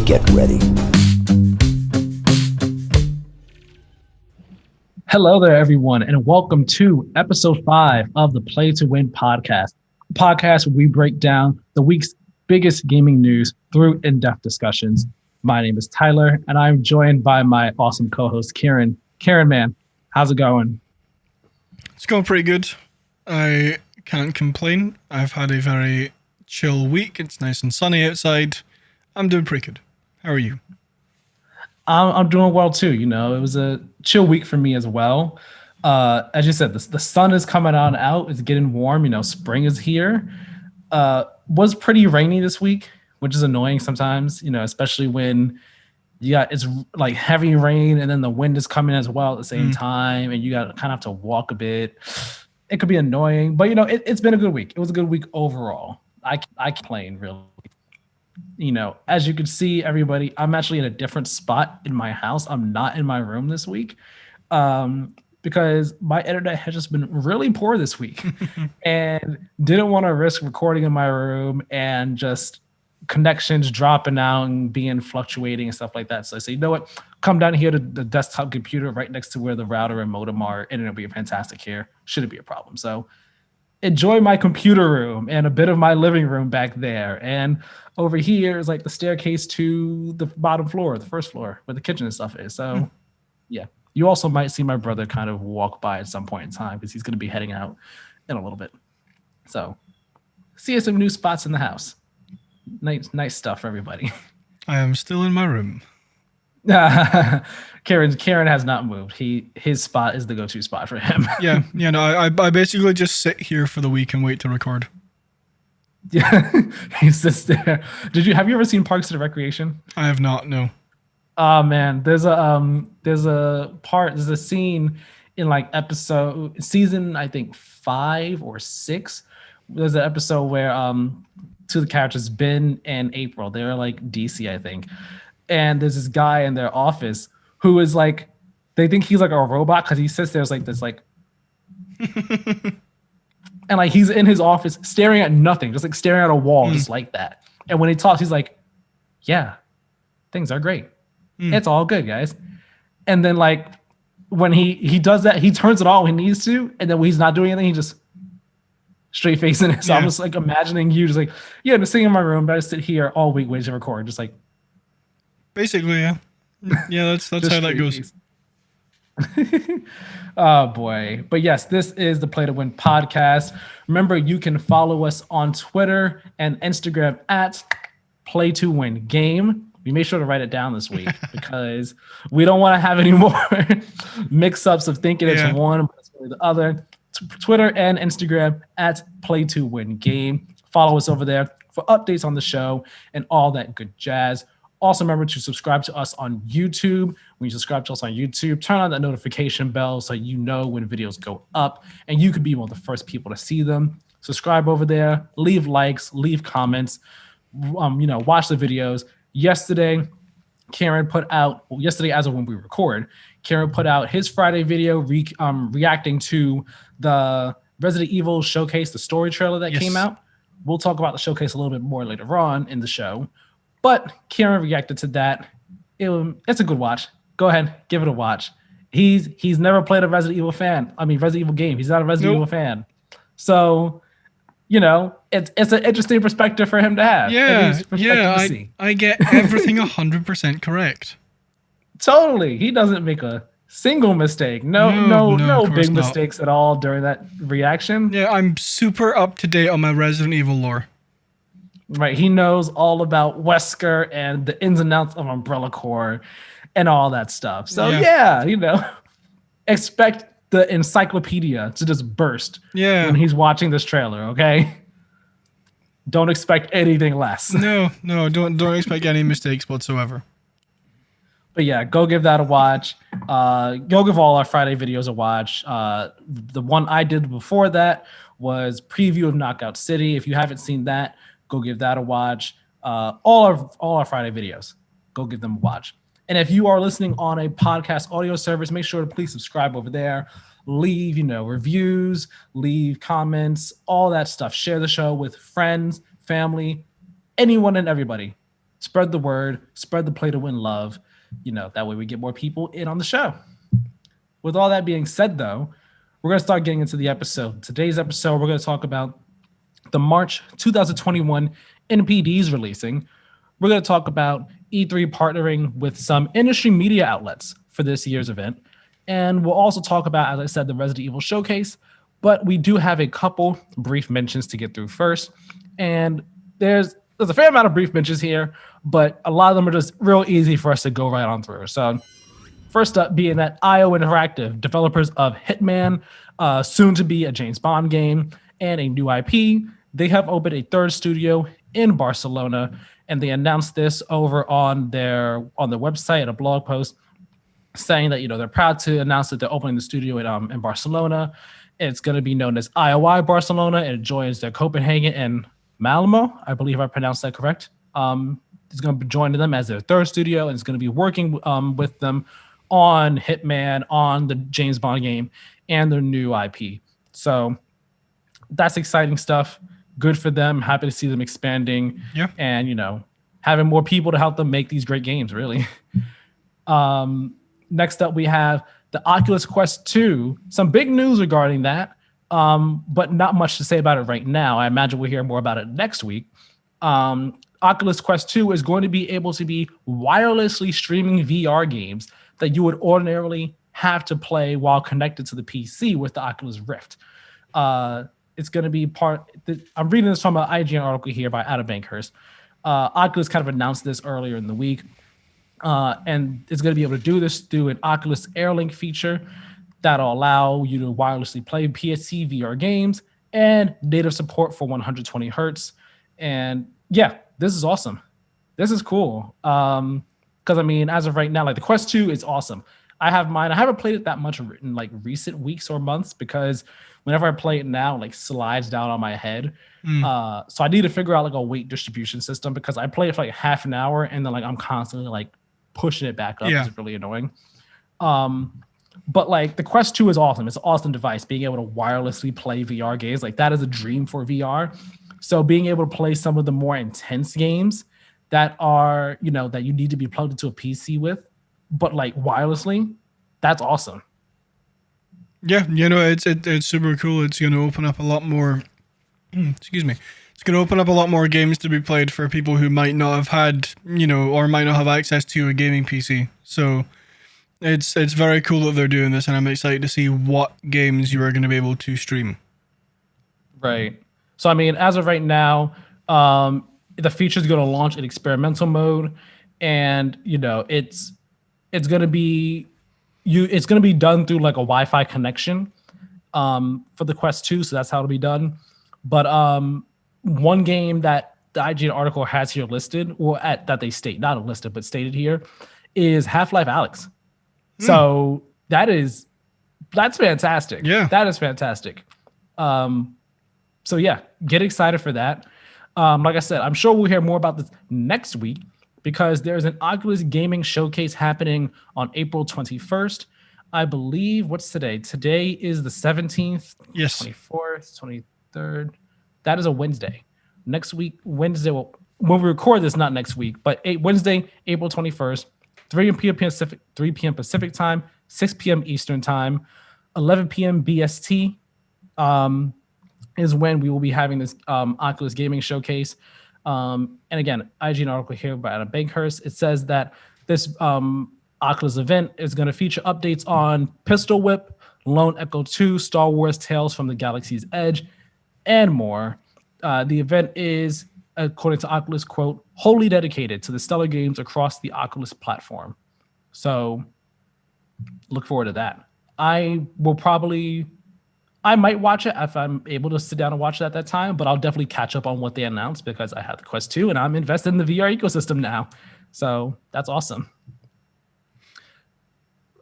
Get ready. Hello there, everyone, and welcome to episode 5 of the Play to Win podcast. A podcast where we break down the week's biggest gaming news through in-depth discussions. My name is Tyler, and I'm joined by my awesome co-host, Keiran. Keiran, man, how's it going? It's going pretty good. I can't complain. I've had a very chill week. It's nice and sunny outside. I'm doing pretty good. How are you? I'm doing well too. You know, it was a chill week for me as well. As you said, the sun is coming on out. It's getting warm. You know, spring is here. Was pretty rainy this week, which is annoying sometimes. You know, especially when it's like heavy rain and then the wind is coming as well at the same time, and you got kind of have to walk a bit. It could be annoying, but you know, it's been a good week. It was a good week overall. I complain really. You know, as you can see, everybody, I'm actually in a different spot in my house. I'm not in my room this week because my internet has just been really poor this week and didn't want to risk recording in my room and just connections dropping out and being fluctuating and stuff like that. So I said, you know what? Come down here to the desktop computer right next to where the router and modem are, and it'll be fantastic here. Shouldn't be a problem. So enjoy my computer room and a bit of my living room back there. And over here is like the staircase to the bottom floor, the first floor, where the kitchen and stuff is. So, yeah. You also might see my brother kind of walk by at some point in time because he's going to be heading out in a little bit. So, see some new spots in the house. Nice stuff for everybody. I am still in my room. Keiran has not moved. His spot is the go-to spot for him. No, I basically just sit here for the week and wait to record. Yeah, he sits there. Have you ever seen Parks and Recreation? I have not, no. Oh man, there's a scene in like season I think 5 or 6. There's an episode where two of the characters, Ben and April, they're like DC, I think. And there's this guy in their office who is like, they think he's like a robot because he sits there's like this like, and like he's in his office staring at nothing, just like staring at a wall, just like that. And when he talks, he's like, yeah, things are great. It's all good, guys. And then like when he does that, he turns it on when he needs to. And then when he's not doing anything, he just straight facing it. So I'm just like imagining you just like, yeah, I'm sitting in my room, but I sit here all week waiting to record, just like, basically, yeah. Yeah, that's how that goes. Oh boy. But yes, this is the Play to Win podcast. Remember, you can follow us on Twitter and Instagram at Play to Win Game. We made sure to write it down this week because we don't want to have any more mix-ups of thinking it's one but it's really the other. Twitter and Instagram at Play to Win Game. Follow us over there for updates on the show and all that good jazz. Also, remember to subscribe to us on YouTube. When you subscribe to us on YouTube, turn on that notification bell so you know when videos go up, and you could be one of the first people to see them. Subscribe over there, leave likes, leave comments, watch the videos. Yesterday, as of when we record, Keiran put out his Friday video reacting to the Resident Evil showcase, the story trailer that came out. We'll talk about the showcase a little bit more later on in the show. But Keiran reacted to that. It's a good watch. Go ahead, give it a watch. He's never played a Resident Evil game. He's not a Resident Evil fan. So, you know, it's an interesting perspective for him to have. I get everything 100% correct. Totally. He doesn't make a single mistake. No big mistakes at all during that reaction. Yeah, I'm super up to date on my Resident Evil lore. Right, he knows all about Wesker and the ins and outs of Umbrella Corps and all that stuff. So expect the encyclopedia to just burst when he's watching this trailer, okay? Don't expect anything less. No, don't expect any mistakes whatsoever. But yeah, go give that a watch. Go give all our Friday videos a watch. The one I did before that was preview of Knockout City. If you haven't seen that, go give that a watch. All our Friday videos, go give them a watch. And if you are listening on a podcast audio service, make sure to please subscribe over there. Leave, reviews, leave comments, all that stuff. Share the show with friends, family, anyone and everybody. spread the word, spread the play to win love. That way we get more people in on the show. With all that being said, though, we're going to start getting into the episode. Today's episode, we're going to talk about the March 2021 NPDs releasing. We're going to talk about E3 partnering with some industry media outlets for this year's event. And we'll also talk about, as I said, the Resident Evil Showcase. But we do have a couple brief mentions to get through first. And there's a fair amount of brief mentions here, but a lot of them are just real easy for us to go right on through. So first up being that IO Interactive, developers of Hitman, soon to be a James Bond game, and a new IP, they have opened a third studio in Barcelona, and they announced this over on their website, a blog post, saying that they're proud to announce that they're opening the studio in Barcelona. It's going to be known as IOI Barcelona, and it joins their Copenhagen and Malmo. I believe I pronounced that correct. It's going to be joining them as their third studio, and it's going to be working with them on Hitman, on the James Bond game, and their new IP. So that's exciting stuff. Good for them. Happy to see them expanding. Yeah. And, having more people to help them make these great games, really. Next up, we have the Oculus Quest 2. Some big news regarding that, but not much to say about it right now. I imagine we'll hear more about it next week. Oculus Quest 2 is going to be able to be wirelessly streaming VR games that you would ordinarily have to play while connected to the PC with the Oculus Rift. It's going to be I'm reading this from an IGN article here by Adam Bankhurst. Oculus kind of announced this earlier in the week. And it's going to be able to do this through an Oculus AirLink feature that'll allow you to wirelessly play PSC VR games and native support for 120 hertz. And yeah, this is awesome. This is cool. Because as of right now, like the Quest 2 is awesome. I have mine. I haven't played it that much in like recent weeks or months because whenever I play it now, it like slides down on my head. So I need to figure out like a weight distribution system because I play it for like half an hour and then like I'm constantly like pushing it back up. It's really annoying. But like the Quest 2 is awesome. It's an awesome device. Being able to wirelessly play VR games, like that is a dream for VR. So being able to play some of the more intense games that are, that you need to be plugged into a PC with, but like wirelessly, that's awesome. Yeah, it's super cool. It's going to open up a lot more. Excuse me. It's going to open up a lot more games to be played for people who might not have had, or might not have access to a gaming PC. So it's very cool that they're doing this, and I'm excited to see what games you are going to be able to stream. Right. So as of right now, the feature is going to launch in experimental mode, and it's going to be done through like a Wi-Fi connection for the Quest 2, so that's how it'll be done. But one game that the IGN article has here listed, that they state, not listed, but stated here, is Half-Life Alyx. So that's fantastic. Yeah, that is fantastic. So yeah, get excited for that. Like I said, I'm sure we'll hear more about this next week because there's an Oculus Gaming Showcase happening on April 21st. I believe, what's today? Today is the 17th, yes, 24th, 23rd. That is a Wednesday. Next week, Wednesday, when we record this, not next week, but Wednesday, April 21st, 3 p.m. Pacific time, 6 p.m. Eastern time, 11 p.m. BST is when we will be having this Oculus Gaming Showcase. And again, IGN article here by Adam Bankhurst. It says that this Oculus event is going to feature updates on Pistol Whip, Lone Echo 2, Star Wars Tales from the Galaxy's Edge, and more. The event is, according to Oculus, quote, wholly dedicated to the stellar games across the Oculus platform. So look forward to that. I might watch it if I'm able to sit down and watch it at that time, but I'll definitely catch up on what they announced because I have the Quest 2 and I'm invested in the VR ecosystem now. So that's awesome.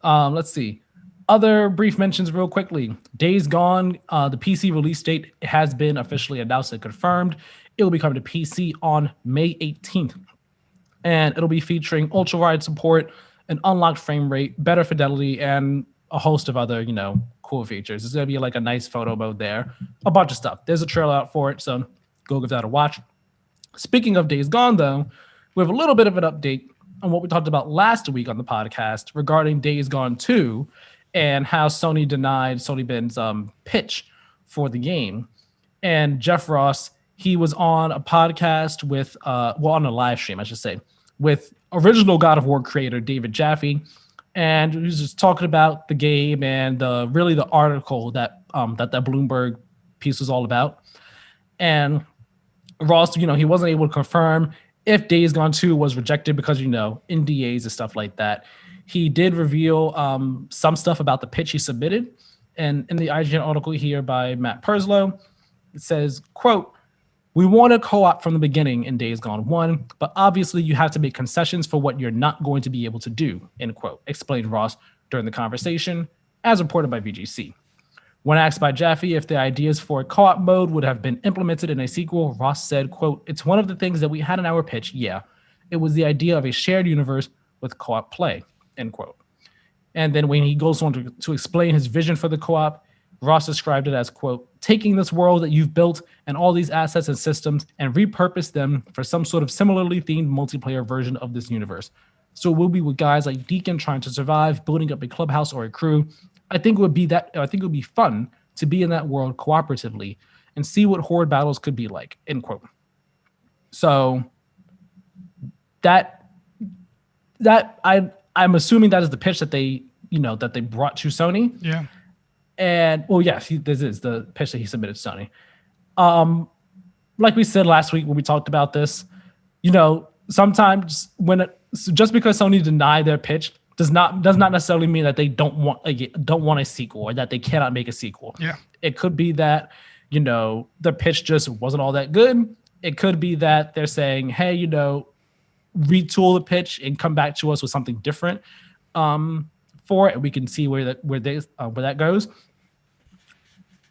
Let's see. Other brief mentions real quickly. Days Gone, the PC release date has been officially announced and confirmed. It will be coming to PC on May 18th. And it'll be featuring ultra-wide support, an unlocked frame rate, better fidelity, and a host of other, cool features. It's going to be like a nice photo mode there. A bunch of stuff. There's a trailer out for it, so go give that a watch. Speaking of Days Gone, though, We have a little bit of an update on what we talked about last week on the podcast regarding Days Gone 2 and how Sony denied Sony Ben's pitch for the game. And Jeff Ross, he was on a podcast with, on a live stream, I should say, with original God of War creator David Jaffe, and he was just talking about the game and really the article that that Bloomberg piece was all about. And Ross, he wasn't able to confirm if Days Gone 2 was rejected because NDAs and stuff like that. He did reveal some stuff about the pitch he submitted, and in the IGN article here by Matt Perslow, it says, quote, "We wanted co-op from the beginning in Days Gone 1, but obviously you have to make concessions for what you're not going to be able to do," end quote, explained Ross during the conversation, as reported by VGC. When asked by Jaffe if the ideas for a co-op mode would have been implemented in a sequel, Ross said, quote, "It's one of the things that we had in our pitch, yeah. It was the idea of a shared universe with co-op play," end quote. And then when he goes on to explain his vision for the co-op, Ross described it as, quote, "taking this world that you've built and all these assets and systems and repurpose them for some sort of similarly themed multiplayer version of this universe. So it will be with guys like Deacon trying to survive, building up a clubhouse or a crew. I think it would be fun to be in that world cooperatively and see what horde battles could be like," end quote. So I'm assuming that is the pitch that they brought to Sony. Yeah. And well, yes, this is the pitch that he submitted to Sony. Like we said last week when we talked about this, sometimes just because Sony denied their pitch does not necessarily mean that they don't want a sequel or that they cannot make a sequel. Yeah. It could be that the pitch just wasn't all that good. It could be that they're saying, hey, retool the pitch and come back to us with something different for it, and we can see where that goes.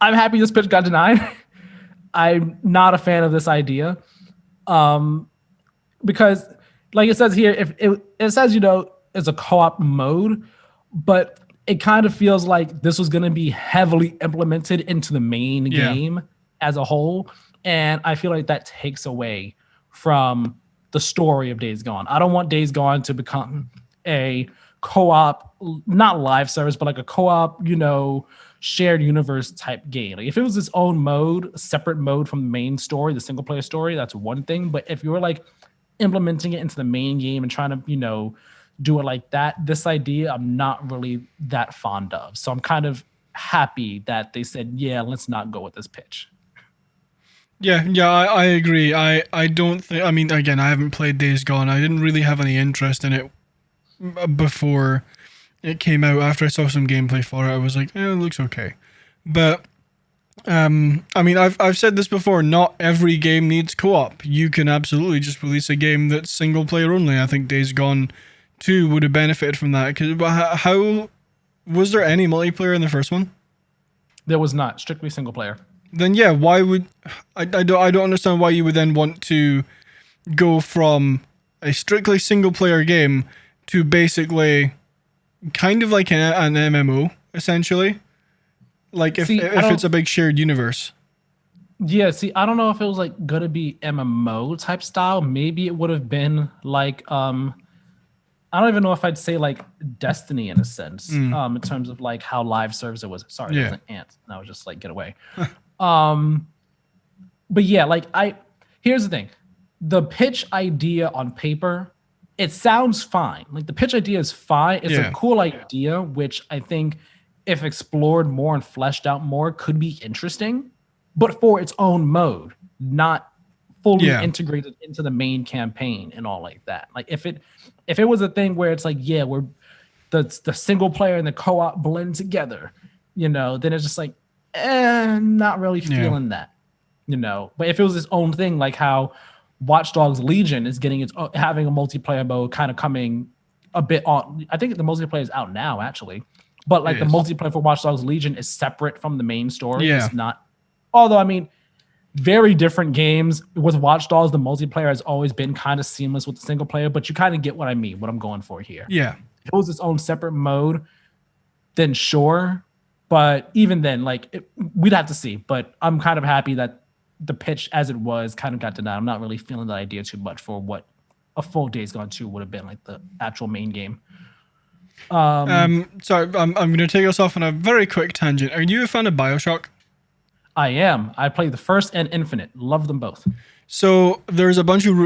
I'm happy this pitch got denied. I'm not a fan of this idea, because, like it says here, if it says it's a co-op mode, but it kind of feels like this was going to be heavily implemented into the main game as a whole, and I feel like that takes away from the story of Days Gone. I don't want Days Gone to become a co-op, not live service, but like a co-op, shared universe type game. Like if it was its own mode, a separate mode from the main story, the single player story, that's one thing. But if you were like implementing it into the main game and trying to, do it like that, this idea I'm not really that fond of. So I'm kind of happy that they said, yeah, let's not go with this pitch. Yeah, I agree. I don't think, again, I haven't played Days Gone. I didn't really have any interest in it before it came out. After I saw some gameplay for it, I was like, it looks okay. But I've said this before, not every game needs co-op. You can absolutely just release a game that's single player only. I think Days Gone 2 would have benefited from that. How was there any multiplayer in the first one? There was not, strictly single player. Then yeah, why would I don't understand why you would then want to go from a strictly single player game to basically kind of like an MMO essentially, like if it's a big shared universe. Yeah, see, I don't know if it was like gonna be MMO type style. Maybe it would have been like I don't even know if I'd say like Destiny in a sense, in terms of like how live service it was. Sorry, it was an ant. And I was just like, get away. But yeah, like here's the thing. The pitch idea on paper, it sounds fine. Like the pitch idea is fine. It's a cool idea, which I think if explored more and fleshed out more could be interesting, but for its own mode, not fully integrated into the main campaign and all like that. Like if it was a thing where it's like, yeah, we're the single player and the co-op blend together, then it's just like, not really feeling that, But if it was its own thing, like how Watch Dogs Legion is having a multiplayer mode kind of coming a bit on. I think the multiplayer is out now actually, but like the multiplayer for Watch Dogs Legion is separate from the main story. It's not. Although very different games. With Watch Dogs, the multiplayer has always been kind of seamless with the single player, but you kind of get what I mean, what I'm going for here. Yeah. If it was its own separate mode, then sure. But even then, we'd have to see. But I'm kind of happy that the pitch as it was kind of got denied. I'm not really feeling the idea too much for what a full Days Gone 2 would have been like the actual main game. Sorry, I'm going to take us off on a very quick tangent. Are you a fan of BioShock? I am. I played the first and Infinite. Love them both. So there's a bunch of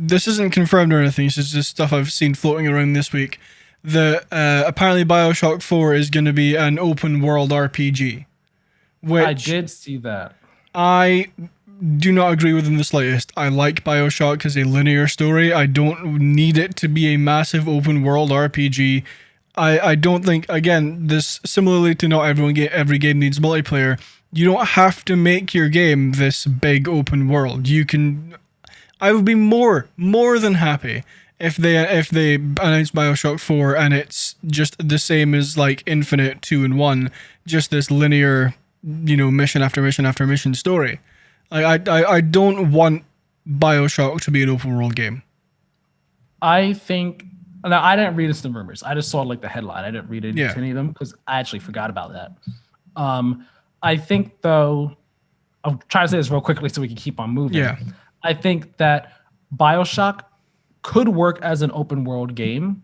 this isn't confirmed or anything. It's just stuff I've seen floating around this week. Apparently BioShock 4 is going to be an open world RPG. Which I did see that. I do not agree with in the slightest. I like BioShock as a linear story. I don't need it to be a massive open world RPG. I don't think, again, this similarly to not every game needs multiplayer. You don't have to make your game this big open world. I would be more than happy if they announce BioShock 4 and it's just the same as like Infinite 2 and 1, just this linear, mission after mission after mission story. I don't want BioShock to be an open world game. I think now I didn't read the rumors. I just saw like the headline. I didn't read any of them because I actually forgot about that. I think though, I'll try to say this real quickly so we can keep on moving. Yeah. I think that BioShock could work as an open world game.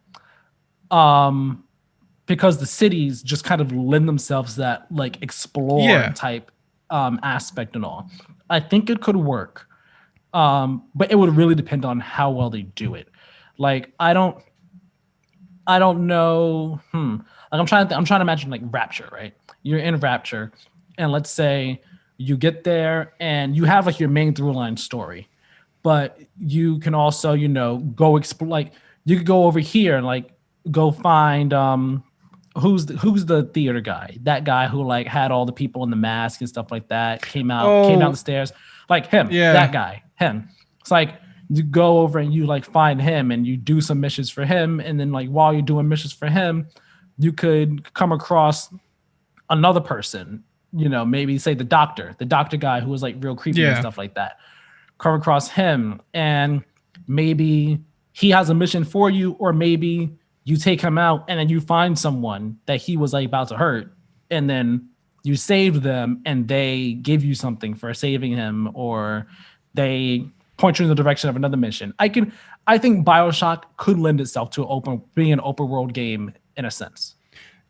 Because the cities just kind of lend themselves to that like explore type aspect and all. I think it could work. But it would really depend on how well they do it. Like I don't know. Like I'm trying to imagine like Rapture, right? You're in Rapture, and let's say you get there and you have like your main through line story, but you can also, go explore. Like you could go over here and like go find who's the theater guy, that guy who like had all the people in the mask and stuff like that, came down the stairs, like him, that guy, him. It's like you go over and you like find him and you do some missions for him, and then like while you're doing missions for him, you could come across another person, maybe say the doctor guy who was like real creepy and stuff like that. Come across him and maybe he has a mission for you, or maybe you take him out and then you find someone that he was like about to hurt, and then you save them and they give you something for saving him, or they point you in the direction of another mission. I think BioShock could lend itself to being an open world game in a sense.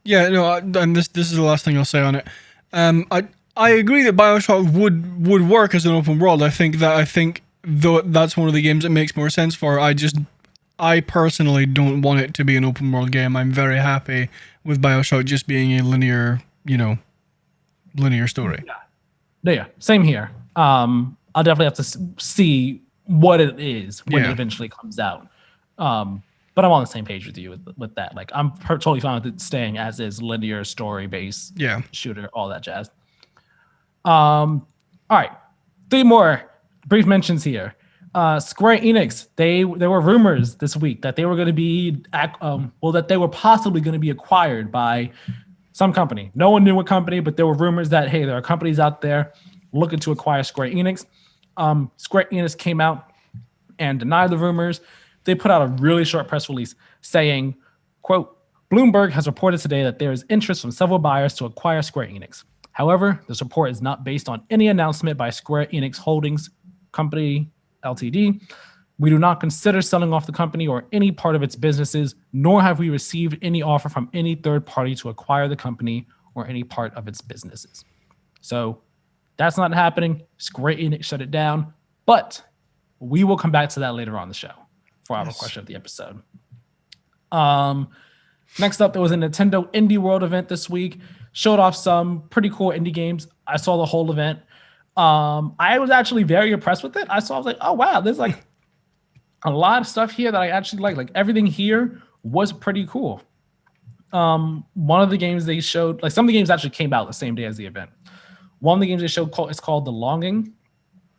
Yeah, no, and this is the last thing I'll say on it. I agree that BioShock would work as an open world. I think though that's one of the games that makes more sense for. I personally don't want it to be an open world game. I'm very happy with BioShock just being a linear story. Yeah, same here. I'll definitely have to see what it is when it eventually comes out. But I'm on the same page with you with that. Like I'm totally fine with it staying as is, linear story based shooter, all that jazz. All right, 3 more brief mentions here. Square Enix, there were rumors this week that they were going to be that they were possibly going to be acquired by some company. No one knew what company, but there were rumors that hey, there are companies out there looking to acquire Square Enix. Square Enix came out and denied the rumors. They put out a really short press release saying, quote, Bloomberg has reported today that there is interest from several buyers to acquire Square Enix. However, this report is not based on any announcement by Square Enix Holdings Company Ltd. We do not consider selling off the company or any part of its businesses, nor have we received any offer from any third party to acquire the company or any part of its businesses. So that's not happening. Square Enix shut it down, but we will come back to that later on the show for our question of the episode. Next up, there was a Nintendo Indie World event this week. Showed off some pretty cool indie games. I saw the whole event. I was actually very impressed with it. I was like, oh wow, there's like a lot of stuff here that I actually like. Like everything here was pretty cool. One of the games they showed, like some of the games actually came out the same day as the event. One of the games they showed is called The Longing,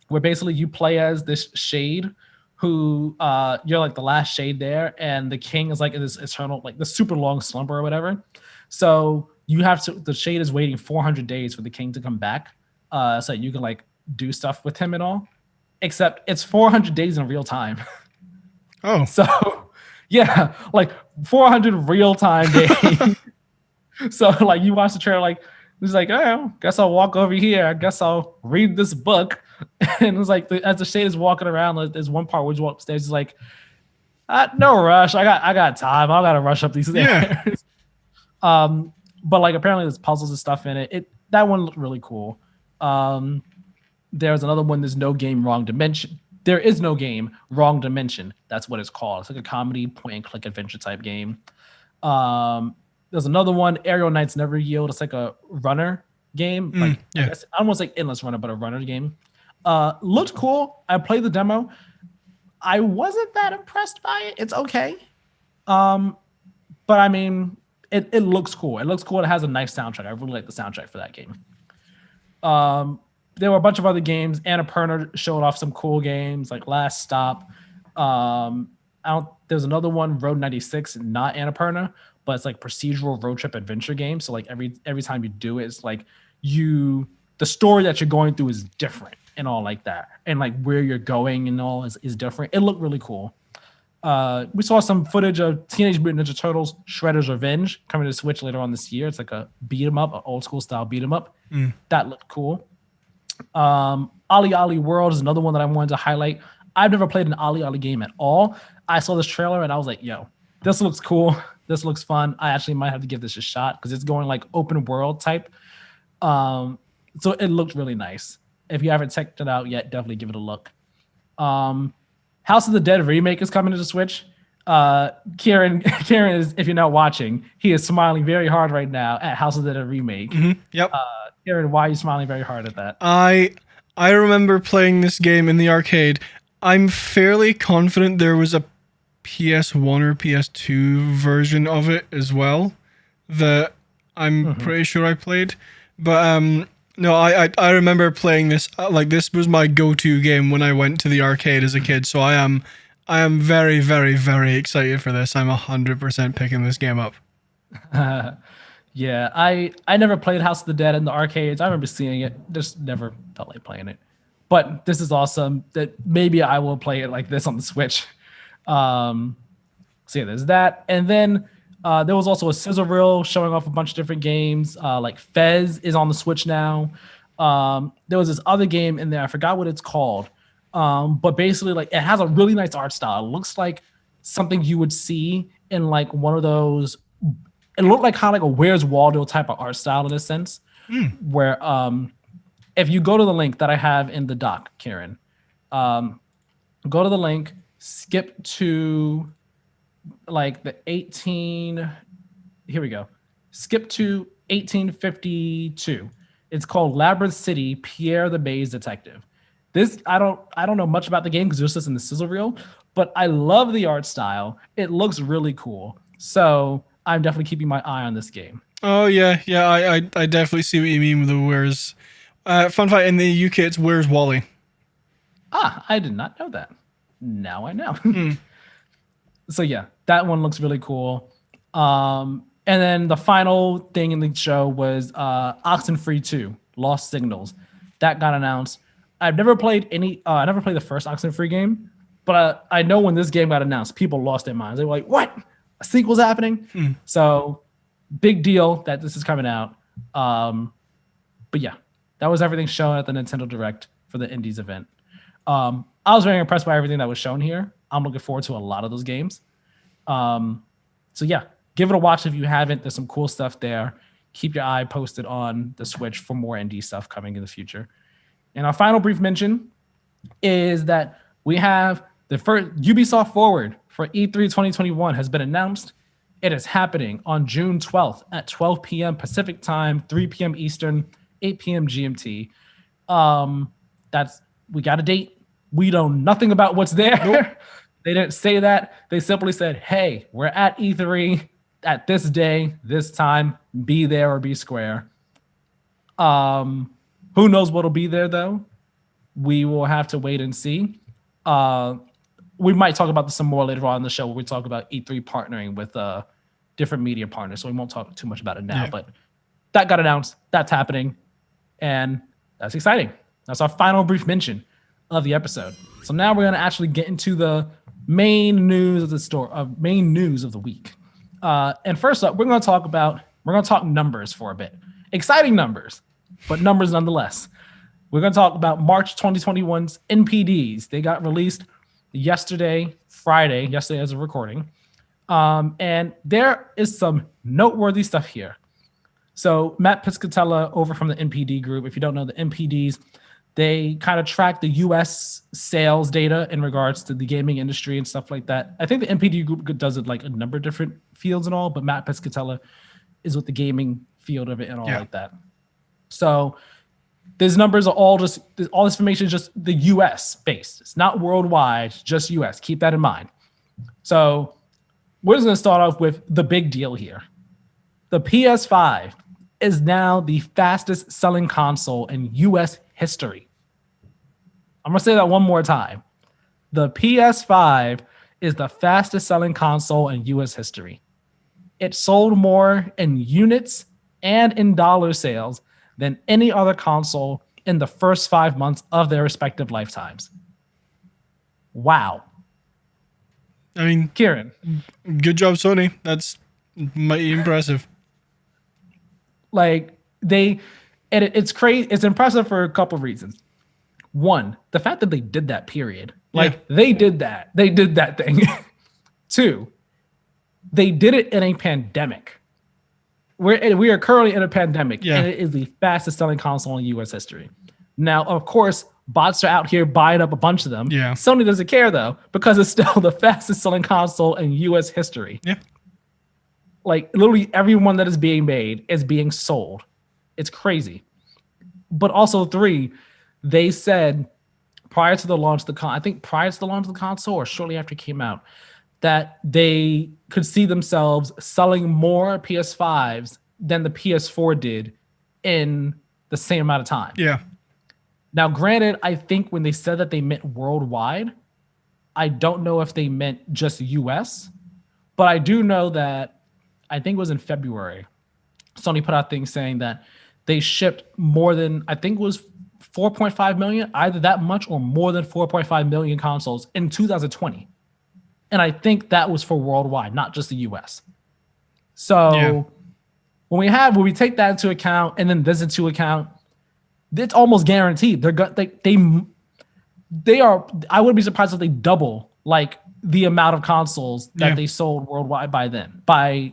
where basically you play as this shade who you're like the last shade there, and the king is like in this eternal, like the super long slumber or whatever. So the shade is waiting 400 days for the king to come back, so you can like do stuff with him and all. Except it's 400 days in real time. Oh, so yeah, like 400 real time days. So like you watch the trailer, like it's like, oh, guess I'll walk over here. I guess I'll read this book. And it's like as the shade is walking around, there's one part where you walk upstairs, it's like, No rush. I got time. I gotta rush up these Yeah. stairs. But like apparently there's puzzles and stuff in it. That one looked really cool. There's another one. There's no game, wrong dimension. There is no game, wrong dimension. That's what it's called. It's like a comedy point and click adventure type game. There's another one, Aerial Knights Never Yield. It's like a runner game. Like yeah. I don't want to say endless runner, but a runner game. Looked cool. I played the demo. I wasn't that impressed by it. It's okay. But I mean, it looks cool. It looks cool. It has a nice soundtrack. I really like the soundtrack for that game. There were a bunch of other games. Annapurna showed off some cool games like Last Stop. There's another one, Road 96, not Annapurna, but it's like procedural road trip adventure game. So like every time you do it, it's like the story that you're going through is different and all like that. And like where you're going and all is different. It looked really cool. We saw some footage of Teenage Mutant Ninja Turtles Shredder's Revenge coming to Switch later on this year. It's like a beat 'em up, an old school style beat 'em up. That looked cool. Ollie Ollie World is another one that I wanted to highlight. I've never played an Ollie Ollie game at all. I saw this trailer and I was like, yo, this looks cool. This looks fun. I actually might have to give this a shot because it's going like open world type. So it looked really nice. If you haven't checked it out yet, definitely give it a look. House of the Dead remake is coming to the Switch. Keiran is, if you're not watching, he is smiling very hard right now at House of the Dead remake. Yep. Keiran, why are you smiling very hard at that? I remember playing this game in the arcade. I'm fairly confident there was a PS1 or PS2 version of it as well that I'm pretty sure I played. But no, I remember playing this. Like this was my go-to game when I went to the arcade as a kid. So I am very, very, very excited for this. I'm 100% picking this game up. Yeah, I never played House of the Dead in the arcades. I remember seeing it, just never felt like playing it. But this is awesome. That maybe I will play it like this on the Switch. So yeah, there's that, and then there was also a sizzle reel showing off a bunch of different games. Like Fez is on the Switch now. There was this other game in there. I forgot what it's called. But basically, like it has a really nice art style. It looks like something you would see in like one of those. It looked like kind of like a Where's Waldo type of art style in a sense, where if you go to the link that I have in the doc, Keiran, go to the link, skip to like the 18. Here we go. Skip to 1852. It's called Labyrinth City, Pierre the Maze Detective. This I don't know much about the game because it's just in the sizzle reel, but I love the art style. It looks really cool. So I'm definitely keeping my eye on this game. Oh yeah. I definitely see what you mean with the Where's. Fun fact: in the UK, it's Where's Wally. I did not know that. Now I know. So yeah, that one looks really cool. And then the final thing in the show was Oxenfree 2, Lost Signals. That got announced. I've never played I never played the first Oxenfree game, but I know when this game got announced, people lost their minds. They were like, "What? A sequel's happening?" So big deal that this is coming out. But yeah, that was everything shown at the Nintendo Direct for the Indies event. I was very impressed by everything that was shown here. I'm looking forward to a lot of those games. So yeah, give it a watch if you haven't. There's some cool stuff there. Keep your eye posted on the Switch for more indie stuff coming in the future. And our final brief mention is that we have the first Ubisoft Forward for E3 2021 has been announced. It is happening on June 12th at 12 p.m. Pacific time, 3 p.m. Eastern, 8 p.m. GMT. We got a date. We know nothing about what's there. Nope. They didn't say that. They simply said, hey, we're at E3 at this day, this time, be there or be square. Who knows what'll be there though? We will have to wait and see. We might talk about this some more later on in the show where we talk about E3 partnering with different media partners. So we won't talk too much about it now, but that got announced. That's happening. And that's exciting. That's our final brief mention of the episode. So now we're going to actually get into the main news of the week. And first up, we're going to talk numbers for a bit. Exciting numbers, but numbers nonetheless. We're going to talk about March 2021's NPDs. They got released yesterday as a recording. And there is some noteworthy stuff here. So Matt Piscatella over from the NPD group, if you don't know the NPDs, they kind of track the US sales data in regards to the gaming industry and stuff like that. I think the NPD group does it like a number of different fields and all, but Matt Piscatella is with the gaming field of it and all like that. So these numbers are all this information is just the US based. It's not worldwide, just US. Keep that in mind. So we're just going to start off with the big deal here. The PS5 is now the fastest selling console in US history. I'm going to say that one more time. The PS5 is the fastest selling console in US history. It sold more in units and in dollar sales than any other console in the first 5 months of their respective lifetimes. Wow. I mean, Keiran. Good job, Sony. That's mighty impressive. Like it's crazy. It's impressive for a couple of reasons. One, the fact that they did that, period. Like they did that. They did that thing. Two, they did it in a pandemic. We are currently in a pandemic, and it is the fastest selling console in US history. Now, of course, bots are out here buying up a bunch of them. Yeah. Sony doesn't care though, because it's still the fastest selling console in US history. Yeah. Like literally everyone that is being made is being sold. It's crazy. But also three, they said prior to the launch of the console or shortly after it came out, that they could see themselves selling more PS5s than the PS4 did in the same amount of time. Yeah. Now, granted, I think when they said that they meant worldwide, I don't know if they meant just US, but I do know that I think it was in February, Sony put out things saying that they shipped more than, I think it was 4.5 million, either that much or more than 4.5 million consoles in 2020. And I think that was for worldwide, not just the US. So when we take that into account and then this into account, it's almost guaranteed. They are, I wouldn't be surprised if they double like the amount of consoles that they sold worldwide by then, by,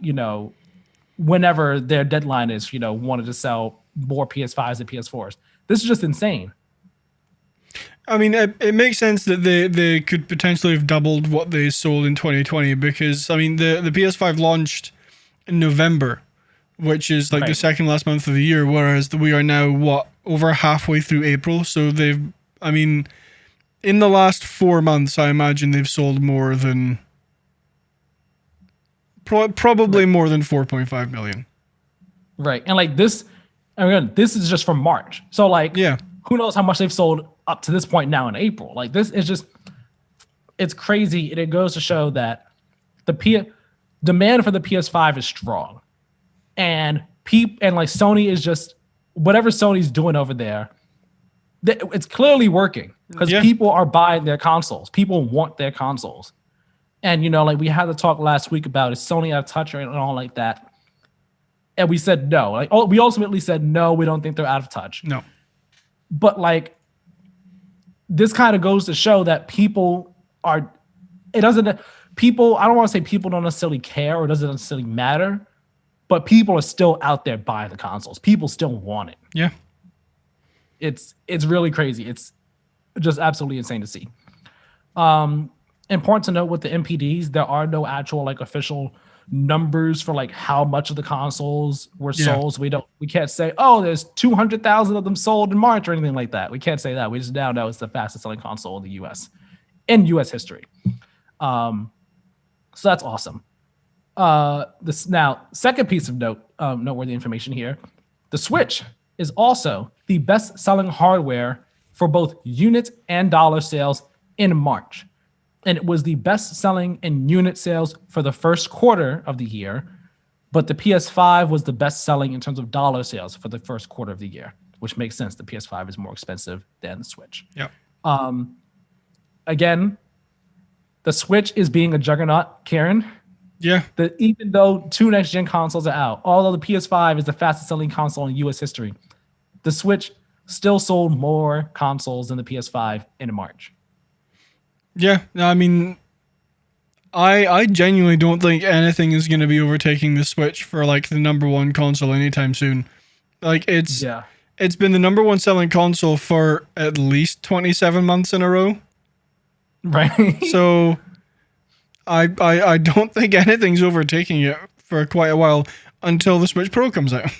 whenever their deadline is, wanted to sell more PS5s and PS4s. This is just insane. I mean, it makes sense that they could potentially have doubled what they sold in 2020 because, I mean, the PS5 launched in November, which is like the second last month of the year, whereas we are now, over halfway through April. So in the last 4 months, I imagine they've sold more than, probably more than 4.5 million. Right. And like this is just from March. So like, who knows how much they've sold up to this point now in April. Like this is just, it's crazy. And it goes to show that demand for the PS5 is strong. And like Sony is just, whatever Sony's doing over there, it's clearly working because people are buying their consoles. People want their consoles. And, like we had the talk last week about is Sony out of touch and all like that. And we said no. Like we ultimately said no, we don't think they're out of touch. No. But like this kind of goes to show that I don't want to say people don't necessarily care or doesn't necessarily matter, but people are still out there buying the consoles. People still want it. Yeah. It's really crazy. It's just absolutely insane to see. Important to note with the NPDs, there are no actual like official numbers for like how much of the consoles were sold. So we can't say, oh, there's 200,000 of them sold in March or anything like that. We can't say that. We just now know it's the fastest selling console in the US in US history. So that's awesome. Second piece of noteworthy information here, the Switch is also the best selling hardware for both units and dollar sales in March. And it was the best selling in unit sales for the first quarter of the year, but the PS5 was the best selling in terms of dollar sales for the first quarter of the year, which makes sense. The PS5 is more expensive than the Switch. Yeah. Again, the Switch is being a juggernaut, Keiran. Yeah. Even though 2 next-gen consoles are out, although the PS5 is the fastest-selling console in U.S. history, the Switch still sold more consoles than the PS5 in March. Yeah, I mean, I genuinely don't think anything is going to be overtaking the Switch for like the number one console anytime soon. Like Yeah. it's been the number one selling console for at least 27 months in a row. Right. So I don't think anything's overtaking it for quite a while until the Switch Pro comes out.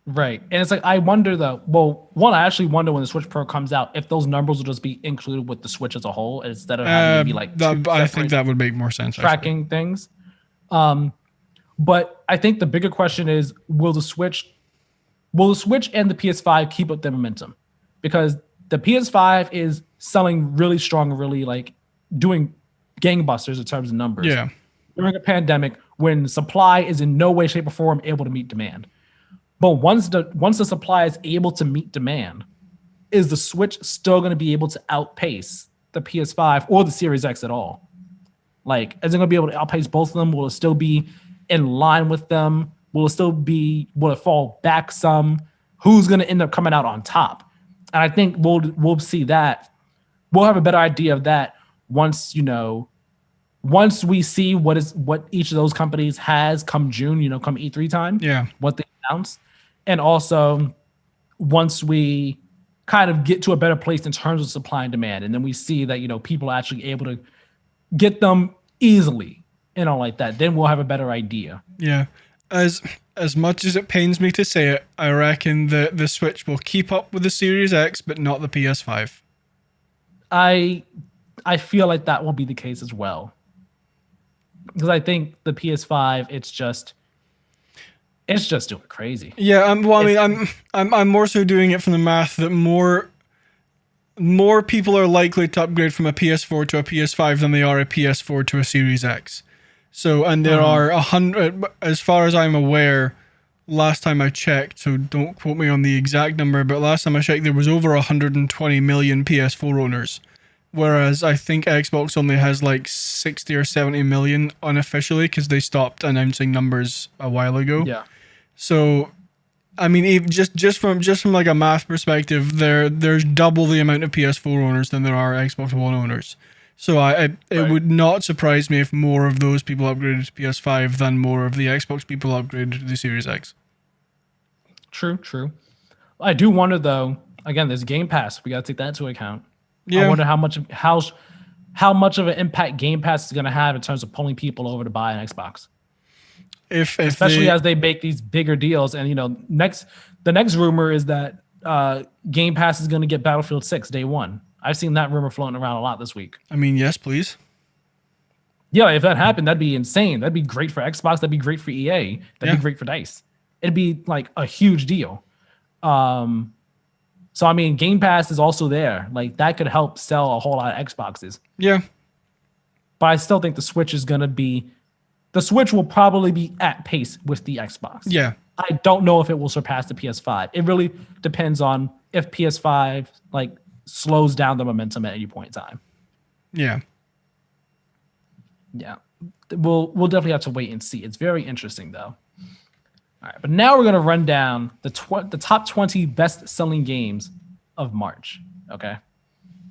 Right. And it's like, I wonder though, well, one, I actually wonder when the Switch Pro comes out, if those numbers will just be included with the Switch as a whole instead of having maybe like I think that would make more sense. Tracking things. But I think the bigger question is, will the Switch and the PS5 keep up their momentum? Because the PS5 is selling really strong, really like doing gangbusters in terms of numbers. Yeah. During a pandemic when supply is in no way, shape, or form able to meet demand. But once the supply is able to meet demand, is the Switch still going to be able to outpace the PS5 or the Series X at all? Like, is it going to be able to outpace both of them? Will it still be in line with them? Will it fall back some? Who's going to end up coming out on top? And I think we'll see that. We'll have a better idea of that once we see what each of those companies has come June, come E3 time. Yeah. What they announce. And also once we kind of get to a better place in terms of supply and demand, and then we see that, people are actually able to get them easily, like that, then we'll have a better idea. Yeah. As much as it pains me to say it, I reckon the Switch will keep up with the Series X, but not the PS5. I feel like that will be the case as well. Because I think the PS5, it's just doing crazy. Yeah, I'm more so doing it from the math that more people are likely to upgrade from a PS4 to a PS5 than they are a PS4 to a Series X. So, and there are 100, as far as I'm aware, last time I checked, so don't quote me on the exact number, but last time I checked, there was over 120 million PS4 owners. Whereas I think Xbox only has like 60 or 70 million unofficially because they stopped announcing numbers a while ago. Yeah. So, I mean, even just from like a math perspective, there's double the amount of PS4 owners than there are Xbox One owners. So it would not surprise me if more of those people upgraded to PS5 than more of the Xbox people upgraded to the Series X. True. I do wonder though. Again, there's Game Pass. We got to take that into account. Yeah. I wonder how much of an impact Game Pass is going to have in terms of pulling people over to buy an Xbox. Especially as they make these bigger deals, and the next rumor is that Game Pass is going to get Battlefield 6 day one. I've seen that rumor floating around a lot this week. I mean, yes, please. Yeah, if that happened, that'd be insane. That'd be great for Xbox. That'd be great for EA. That'd be great for DICE. It'd be like a huge deal. So I mean, Game Pass is also there. Like that could help sell a whole lot of Xboxes. Yeah. But I still think the Switch will probably be at pace with the Xbox. Yeah. I don't know if it will surpass the PS5. It really depends on if PS5 like slows down the momentum at any point in time. Yeah. Yeah. We'll definitely have to wait and see. It's very interesting though. All right, but now we're going to run down the top 20 best-selling games of March, okay?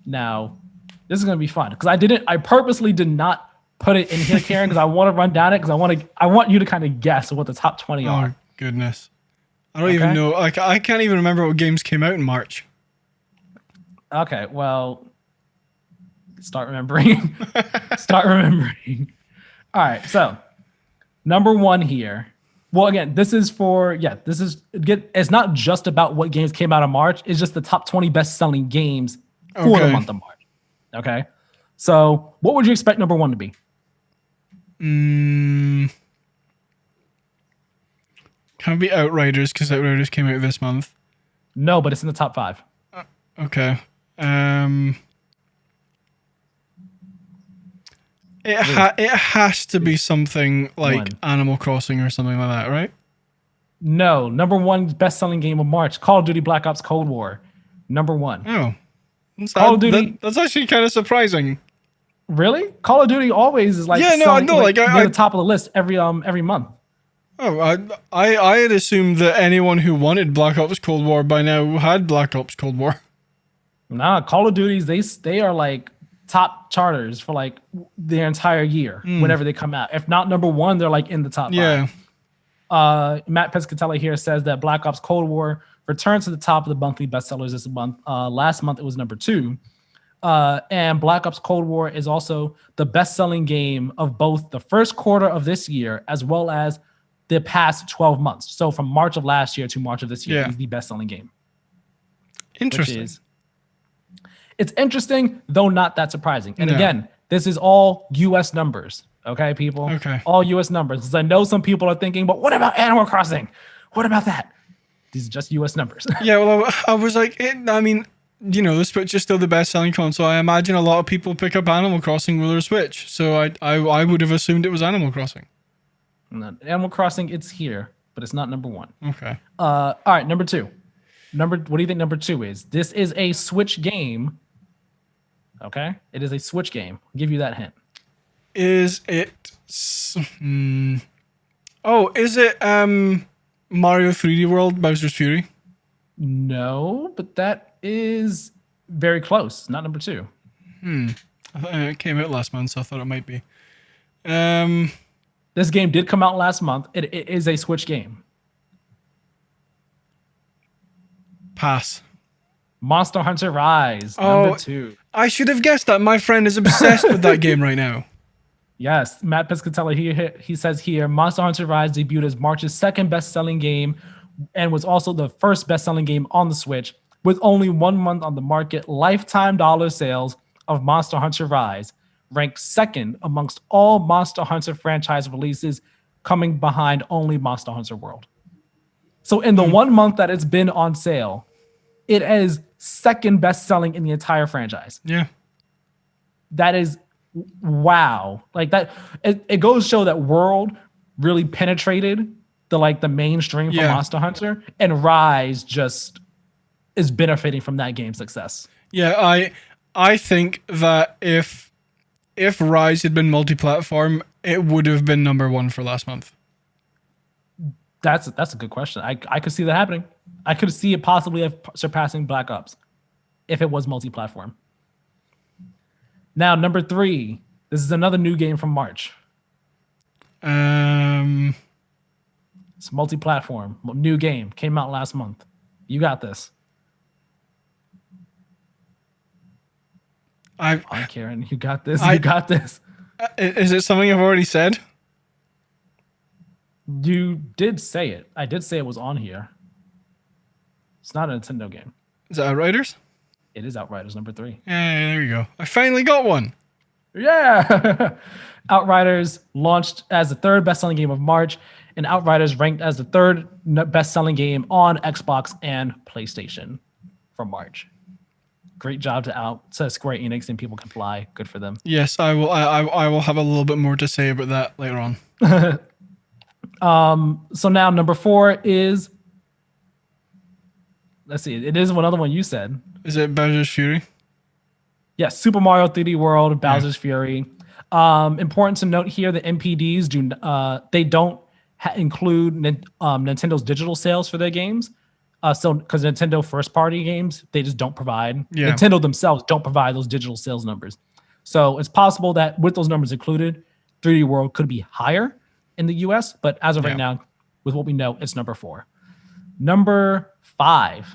Now, this is going to be fun because I purposely did not put it in here, Keiran, because I want to run down it because I want you to kind of guess what the top 20 are. Oh, goodness. I don't even know. Like, I can't even remember what games came out in March. Okay, well, start remembering. All right, so number one here. Well, again, it's not just about what games came out in March. It's just the top 20 best-selling games for the month of March. Okay? So what would you expect number one to be? Can it be Outriders? Because Outriders came out this month. No, but it's in the top 5. Okay. It has to be something like Animal Crossing or something like that, right? No, number one best-selling game of March, Call of Duty Black Ops Cold War. Number one. Oh. Call of Duty. That's actually kind of surprising. Really? Call of Duty always is like I know. Like near the top of the list every month. Oh, I had assumed that anyone who wanted Black Ops Cold War by now had Black Ops Cold War. Nah, Call of Duties, they are like top charters for like their entire year whenever they come out. If not number one, they're like in the top Yeah. five. Matt Piscatella here says that Black Ops Cold War returned to the top of the monthly bestsellers this month. Last month it was number 2. And Black Ops Cold War is also the best-selling game of both the first quarter of this year as well as the past 12 months. So from March of last year to March of this year, Yeah. is the best-selling game. Interesting. It's interesting, though not that surprising. And No. again, this is all U.S. numbers. Okay, people? Okay. All U.S. numbers. Because I know some people are thinking, but what about Animal Crossing? What about that? These are just U.S. numbers. Yeah, well, I was like, I mean, you know, the Switch is still the best-selling console. I imagine a lot of people pick up Animal Crossing with their Switch, so I would have assumed it was Animal Crossing. Animal Crossing, it's here, but it's not number 1. Okay. All right, number 2. What do you think number 2 is? This is a Switch game. Okay, it is a Switch game. I'll give you that hint. Is it? Oh, is it Mario 3D World Bowser's Fury? No, but that is very close. Not number 2. I thought it came out last month, so I thought it might be. This game did come out last month. It is a Switch game. Pass. Monster Hunter Rise, number 2. I should have guessed that. My friend is obsessed with that game right now. Yes, Matt Piscatella, he says here, Monster Hunter Rise debuted as March's second best-selling game and was also the first best-selling game on the Switch. With only 1 month on the market, lifetime dollar sales of Monster Hunter Rise ranked second amongst all Monster Hunter franchise releases, coming behind only Monster Hunter World. So in the 1 month that it's been on sale, it is second best-selling in the entire franchise. Yeah. That is wow. Like that, it goes to show that World really penetrated the mainstream for Monster Hunter, and Rise just is benefiting from that game's success. Yeah, I think that if Rise had been multi-platform, it would have been number 1 for last month. That's a good question. I could see that happening. I could see it possibly surpassing Black Ops if it was multi-platform. Now, number 3. This is another new game from March. It's multi-platform. New game. Came out last month. You got this. Come on, Keiran. You got this. You got this. Is it something I've already said? You did say it. I did say it was on here. It's not a Nintendo game. Is it Outriders? It is Outriders, number 3. Yeah, there you go. I finally got one. Yeah. Outriders launched as the third best-selling game of March, and Outriders ranked as the third best-selling game on Xbox and PlayStation from March. Great job to Square Enix, and People Can Fly. Good for them. Yes, I will. I will have a little bit more to say about that later on. So now number 4 is, let's see, it is another one you said. Is it Bowser's Fury? Yes, Super Mario 3D World, Bowser's Fury. Important to note here, the NPDs don't include Nintendo's digital sales for their games. So because Nintendo first party games, they just don't provide. Yeah. Nintendo themselves don't provide those digital sales numbers. So it's possible that with those numbers included, 3D World could be higher in the US, but as of right now, with what we know, it's number 4. Number 5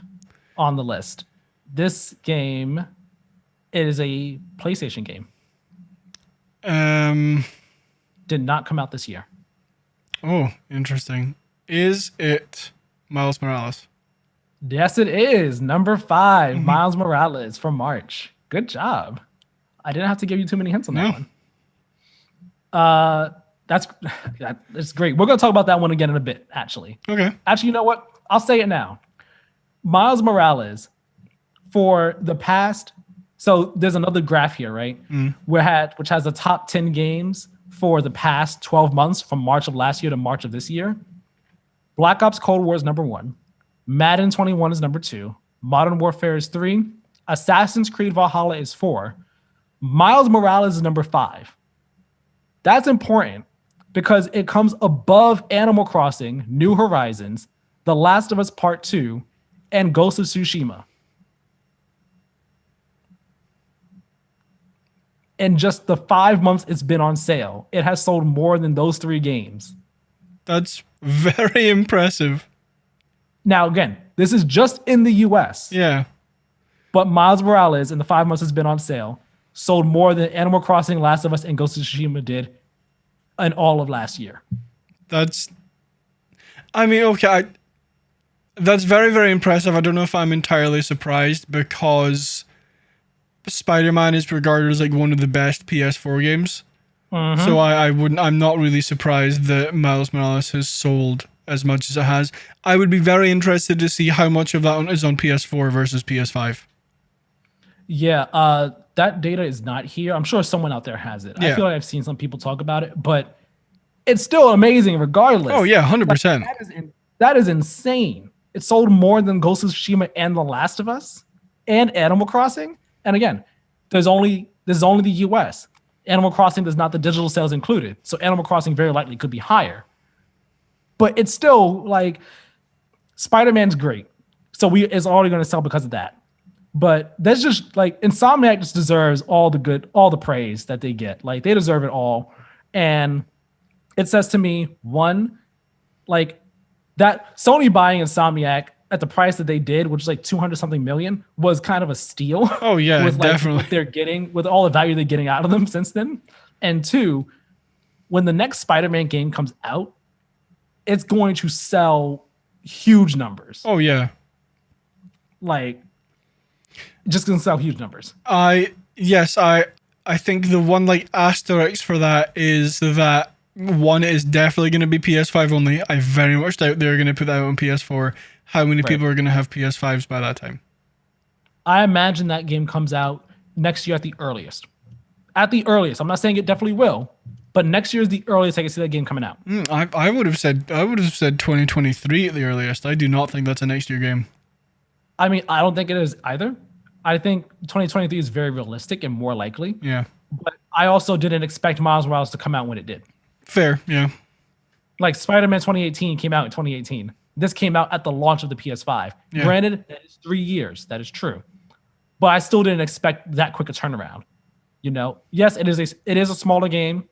on the list. This game is a PlayStation game. Did not come out this year. Oh, interesting. Is it Miles Morales? Yes, it is. Number 5, Miles Morales from March. Good job. I didn't have to give you too many hints on that one. That's great. We're going to talk about that one again in a bit, actually. Okay. Actually, you know what? I'll say it now. Miles Morales, for the past... So there's another graph here, right? Which has the top 10 games for the past 12 months from March of last year to March of this year. Black Ops Cold War is number 1. Madden 21 is number 2. Modern Warfare is 3. Assassin's Creed Valhalla is 4. Miles Morales is number 5. That's important because it comes above Animal Crossing, New Horizons, The Last of Us Part 2, and Ghost of Tsushima. in just the 5 months it's been on sale, it has sold more than those 3 games. That's very impressive. Now, again, this is just in the US. Yeah. But Miles Morales, in the 5 months it's been on sale, sold more than Animal Crossing, Last of Us, and Ghost of Tsushima did in all of last year. That's very, very impressive. I don't know if I'm entirely surprised because Spider-Man is regarded as like one of the best PS4 games. Mm-hmm. So I'm not really surprised that Miles Morales has sold as much as it has. I would be very interested to see how much of that is on PS4 versus PS5. Yeah, that data is not here. I'm sure someone out there has it. Yeah. I feel like I've seen some people talk about it, but it's still amazing regardless. Oh yeah, 100%. That is insane. It sold more than Ghost of Tsushima and The Last of Us and Animal Crossing. And again, this is only the US. Animal Crossing does not the digital sales included. So Animal Crossing very likely could be higher. But it's still like Spider-Man's great. So it's already going to sell because of that. But that's just like Insomniac just deserves all the praise that they get. Like they deserve it all. And it says to me, one, like that Sony buying Insomniac at the price that they did, which is like 200 something million, was kind of a steal. Oh yeah, with like definitely. what they're getting, with all the value they're getting out of them since then. And two, when the next Spider-Man game comes out, it's going to sell huge numbers. Oh yeah. Like just gonna sell huge numbers. I think the one like asterisk for that is that one is definitely going to be PS5 only. I very much doubt they're going to put that out on PS4. How many people are going to have PS5s by that time? I imagine that game comes out next year at the earliest. At the earliest. I'm not saying it definitely will, but next year is the earliest I can see that game coming out. I would have said 2023 at the earliest. I do not think that's a next year game. I mean, I don't think it is either. I think 2023 is very realistic and more likely. Yeah. But I also didn't expect Miles Morales to come out when it did. Fair, yeah. Like Spider-Man 2018 came out in 2018. This came out at the launch of the PS5. Yeah. Granted, that is 3 years. That is true. But I still didn't expect that quick a turnaround. You know, yes, it is a smaller game.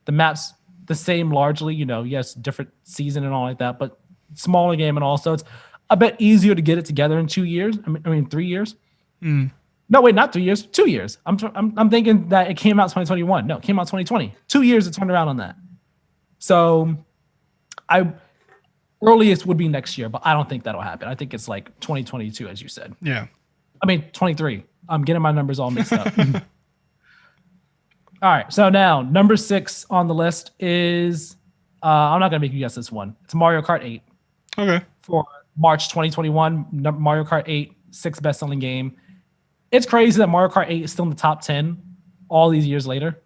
The map's the same largely, you know, yes, different season and all like that, but smaller game and also it's a bit easier to get it together in 2 years. I mean 3 years. No, wait, not 3 years, 2 years. I'm thinking that it came out 2021. No, it came out 2020. 2 years to turn around on that. So earliest would be next year, but I don't think that'll happen. I think it's like 2022, as you said. Yeah. I mean, 23. I'm getting my numbers all mixed up. All right. So now, number 6 on the list is, I'm not going to make you guess this one. It's Mario Kart 8. Okay. For March 2021, Mario Kart 8, 6th best-selling game. It's crazy that Mario Kart 8 is still in the top 10 all these years later.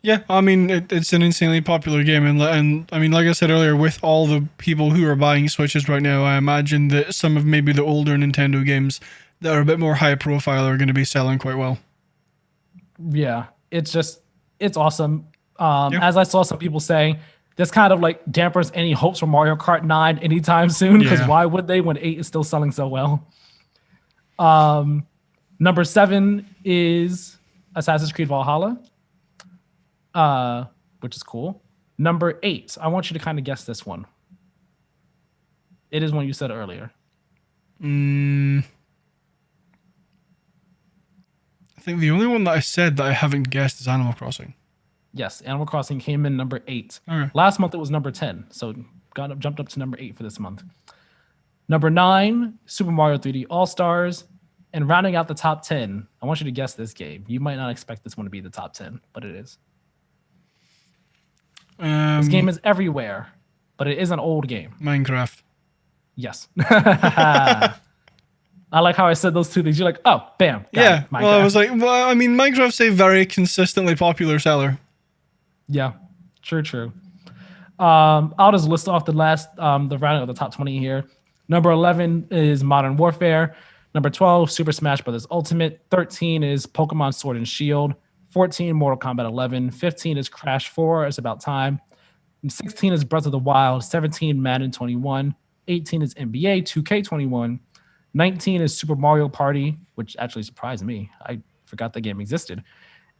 Yeah, I mean, it's an insanely popular game. And I mean, like I said earlier, with all the people who are buying Switches right now, I imagine that some of maybe the older Nintendo games that are a bit more high profile are going to be selling quite well. Yeah, it's awesome. As I saw some people say, this kind of like dampers any hopes for Mario Kart 9 anytime soon, because why would they when 8 is still selling so well? Number 7 is Assassin's Creed Valhalla, which is cool. Number 8, I want you to kind of guess this one. It is one you said earlier. I think the only one that I said that I haven't guessed is Animal Crossing. Yes, Animal Crossing came in number 8. Okay. Last month it was number 10, so jumped up to number 8 for this month. Number 9, Super Mario 3D All-Stars. And rounding out the top 10, I want you to guess this game. You might not expect this one to be the top 10, but it is. This game is everywhere, but it is an old game. Minecraft. Yes. I like how I said those two things. You're like, oh, bam. Yeah. Well, I was like, well, I mean, Minecraft's a very consistently popular seller. Yeah, true. I'll just list off the rounding of the top 20 here. Number 11 is Modern Warfare. Number 12, Super Smash Bros. Ultimate. 13 is Pokemon Sword and Shield. 14, Mortal Kombat 11. 15 is Crash 4. It's about time. And 16 is Breath of the Wild. 17, Madden 21. 18 is NBA 2K21. 19 is Super Mario Party, which actually surprised me. I forgot the game existed.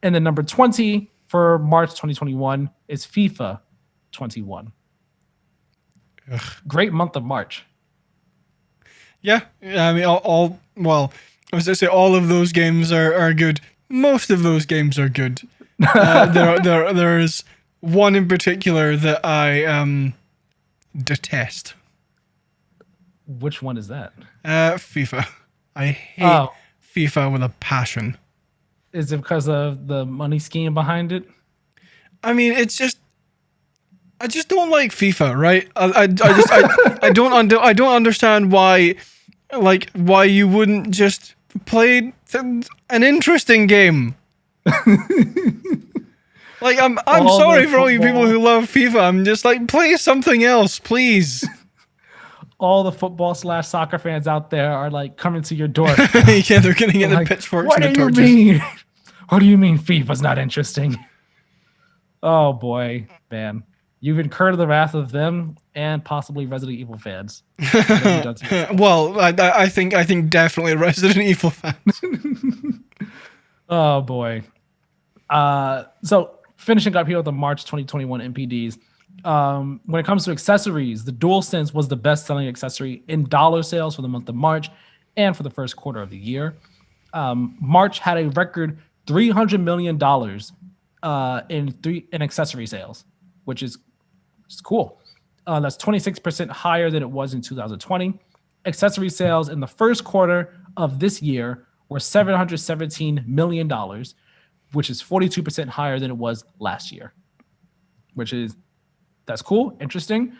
And then number 20 for March 2021 is FIFA 21. Ugh. Great month of March. Yeah, I mean, well, I was going to say all of those games are good. Most of those games are good. There is one in particular that I detest. Which one is that? FIFA. I hate FIFA with a passion. Is it because of the money scheme behind it? I mean, it's just I just don't like FIFA, right? I don't understand why you wouldn't just play an interesting game. Like I'm sorry for all you people who love FIFA. I'm just like, play something else, please. All the football/soccer fans out there are like coming to your door. Yeah, they're gonna get the pitchforks and the torches. What do you mean? What do you mean FIFA's not interesting? Oh boy, man. You've incurred the wrath of them and possibly Resident Evil fans. Well, I think definitely Resident Evil fans. Oh boy. So finishing up here with the March 2021 MPDs. When it comes to accessories, the DualSense was the best-selling accessory in dollar sales for the month of March and for the first quarter of the year. March had a record $300 million in accessory sales, which is cool. That's 26% higher than it was in 2020. Accessory sales in the first quarter of this year were $717 million, which is 42% higher than it was last year, that's cool, interesting.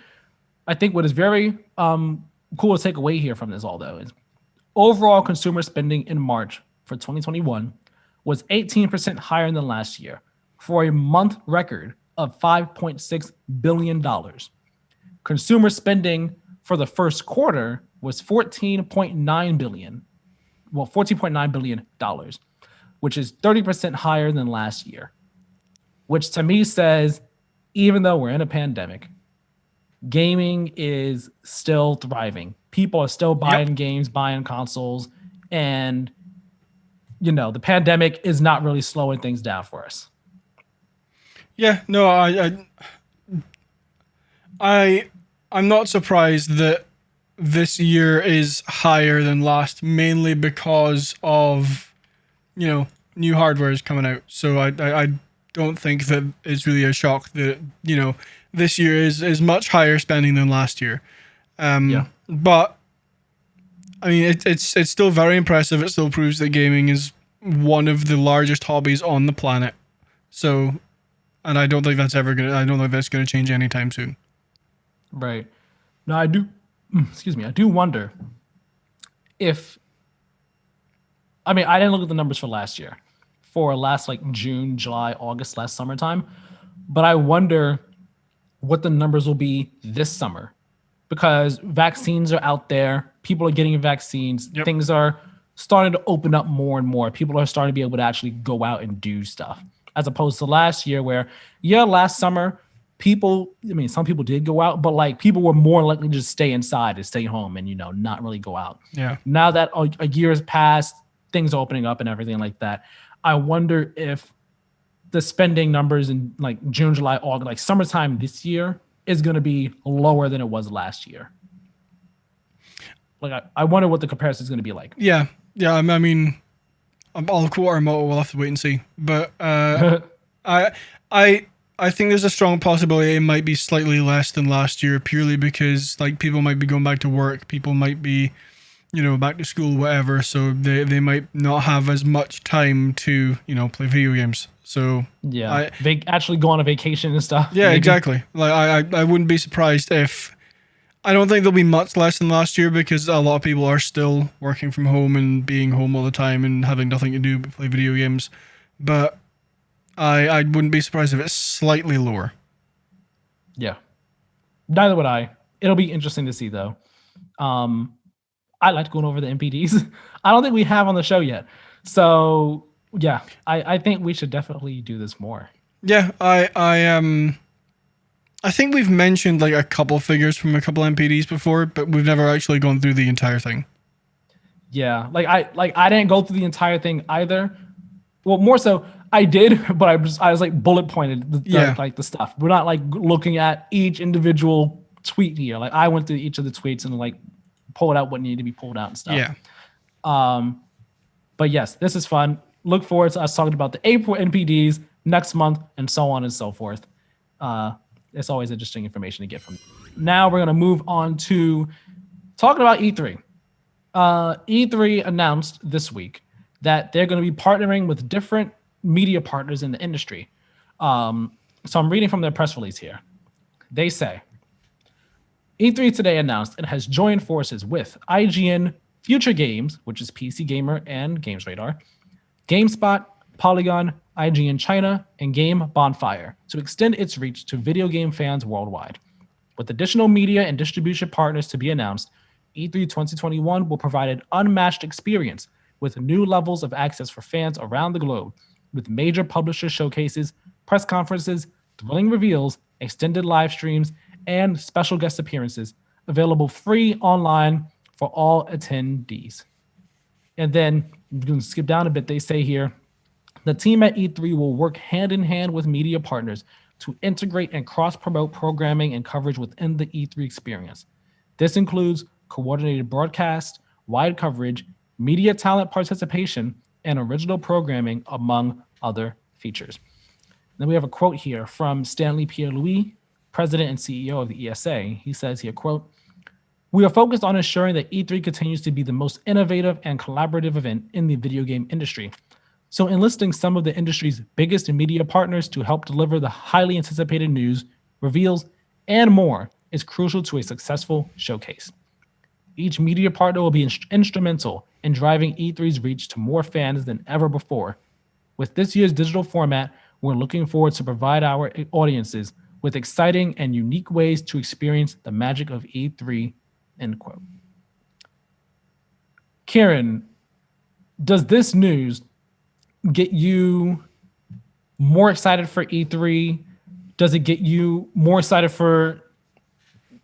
I think what is very cool to take away here from this all, though, is overall consumer spending in March for 2021 was 18% higher than last year for a month record of $5.6 billion. Consumer spending for the first quarter was $14.9 billion, which is 30% higher than last year, which to me says, even though we're in a pandemic, gaming is still thriving. People are still buying games, buying consoles, and the pandemic is not really slowing things down for us. Yeah, no, I'm not surprised that this year is higher than last, mainly because of new hardware is coming out. So I don't think that it's really a shock that this year is much higher spending than last year. But I mean it's still very impressive. It still proves that gaming is one of the largest hobbies on the planet. So, and I don't think that's gonna change anytime soon. Right. Now I do wonder if, I didn't look at the numbers for last year, for last June, July, August, last summertime, but I wonder what the numbers will be this summer, because vaccines are out there, people are getting vaccines, things are starting to open up more and more. People are starting to be able to actually go out and do stuff, as opposed to last year where, last summer, some people did go out, but people were more likely to just stay inside and stay home and, not really go out. Yeah. Now that a year has passed, things are opening up and everything like that. I wonder if the spending numbers in June, July, August, summertime this year is going to be lower than it was last year. I wonder what the comparison is going to be like. Yeah. Yeah. I mean, I'll quote our motto. We'll have to wait and see. But I think there's a strong possibility it might be slightly less than last year, purely because people might be going back to work. People might be, back to school, whatever. So they might not have as much time to, play video games. So yeah, actually go on a vacation and stuff. Yeah, maybe. Exactly. I wouldn't be surprised if, I don't think there'll be much less than last year because a lot of people are still working from home and being home all the time and having nothing to do but play video games. But I wouldn't be surprised if it's slightly lower. Yeah. Neither would I. It'll be interesting to see though. I liked going over the MPDs. I don't think we have on the show yet. So yeah, I think we should definitely do this more. Yeah, I think we've mentioned a couple figures from a couple MPDs before, but we've never actually gone through the entire thing. Yeah, I didn't go through the entire thing either. Well, more so, I did, but I was like bullet pointed like the stuff. We're not like looking at each individual tweet here. Like I went through each of the tweets and like pulled out what needed to be pulled out and stuff. Yeah. But yes, this is fun. Look forward to us talking about the April NPDs next month and so on and so forth. It's always interesting information to get from. Now we're gonna move on to talking about E3. E3 announced this week that they're going to be partnering with different media partners in the industry. So I'm reading from their press release here. They say, E3 today announced it has joined forces with IGN, Future Games, which is PC Gamer and Games Radar, GameSpot, Polygon, IGN China, and Game Bonfire to extend its reach to video game fans worldwide. With additional media and distribution partners to be announced, E3 2021 will provide an unmatched experience with new levels of access for fans around the globe, with major publisher showcases, press conferences, thrilling reveals, extended live streams, and special guest appearances available free online for all attendees. And then you can skip down a bit. They say here, the team at E3 will work hand in hand with media partners to integrate and cross-promote programming and coverage within the E3 experience. This includes coordinated broadcast, wide coverage, media talent participation, and original programming, among other features. Then we have a quote here from Stanley Pierre-Louis, president and CEO of the ESA. He says here, quote, "We are focused on ensuring that E3 continues to be the most innovative and collaborative event in the video game industry. So enlisting some of the industry's biggest media partners to help deliver the highly anticipated news, reveals, and more is crucial to a successful showcase. Each media partner will be instrumental in driving E3's reach to more fans than ever before. With this year's digital format, we're looking forward to provide our audiences with exciting and unique ways to experience the magic of E3, end quote." Keiran, does this news get you more excited for E3? Does it get you more excited for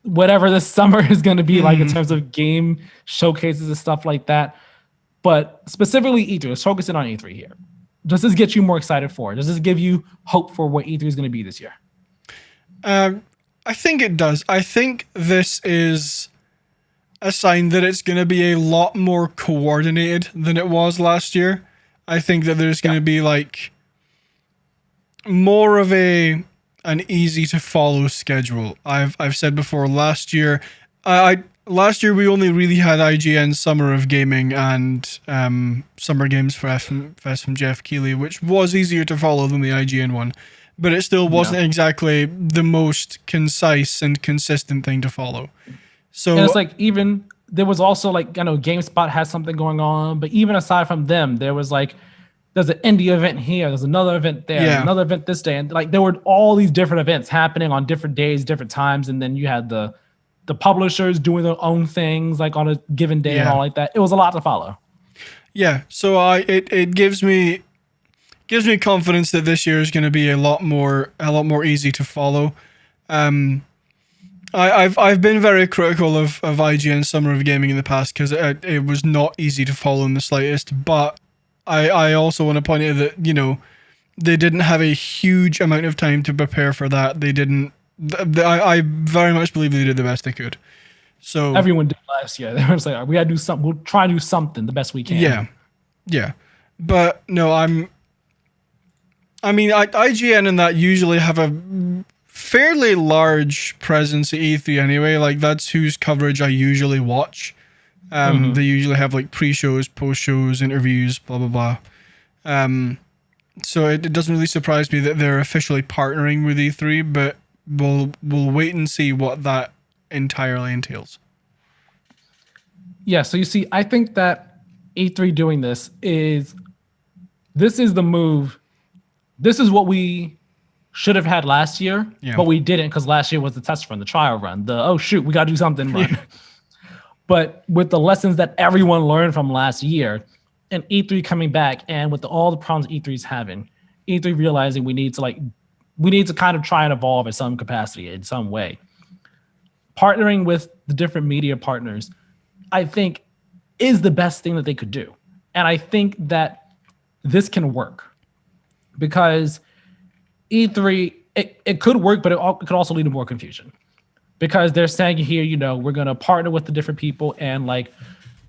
whatever this summer is going to be like in terms of game showcases and stuff like that? But specifically E3, let's focus in on E3 here. Does this get you more excited for it? Does this give you hope for what E3 is going to be this year? I think it does. I think this is a sign that it's going to be a lot more coordinated than it was last year. I think that there's going to be like more of an easy to follow schedule. I've said before, last year we only really had IGN Summer of Gaming and Summer Games Fest from Jeff Keighley, which was easier to follow than the IGN one, but it still wasn't exactly the most concise and consistent thing to follow. So and it's like, even there was also like, I know GameSpot has something going on, but even aside from them, there was like, there's an indie event here, there's another event there, another event this day, and like there were all these different events happening on different days, different times, and then you had the publishers doing their own things like on a given day and all like that. It was a lot to follow. Yeah, so it gives me confidence that this year is going to be a lot more easy to follow. I've been very critical of IGN Summer of Gaming in the past because it was not easy to follow in the slightest, but I also want to point out that, you know, they didn't have a huge amount of time to prepare for that. They didn't. I very much believe they did the best they could. So everyone did last year. They were just like, we gotta do something. We'll try to do something the best we can. Yeah. But no, IGN and that usually have a fairly large presence at E3 anyway. Like that's whose coverage I usually watch. They usually have like pre-shows, post-shows, interviews, blah blah blah. So it doesn't really surprise me that they're officially partnering with E3, but we'll wait and see what that entirely entails. Yeah, so you see, I think that E3 doing this is the move. This is what we should have had last year, but we didn't because last year was the test run, the trial run, we got to do something run. But with the lessons that everyone learned from last year and E3 coming back and with all the problems E3's having, E3 realizing we need to kind of try and evolve in some capacity, in some way. Partnering with the different media partners, I think, is the best thing that they could do. And I think that this can work. because E3 it could work, but it could also lead to more confusion because they're saying here, we're gonna partner with the different people, and like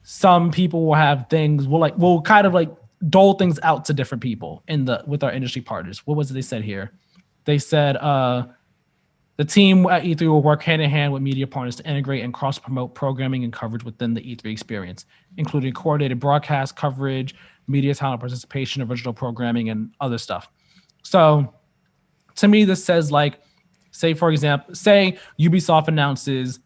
some people will have things. We'll kind of like dole things out to different people with our industry partners. What was it they said here? They said the team at E3 will work hand in hand with media partners to integrate and cross-promote programming and coverage within the E3 experience, including coordinated broadcast coverage, media talent participation, original programming, and other stuff. So to me, this says like, say Ubisoft announces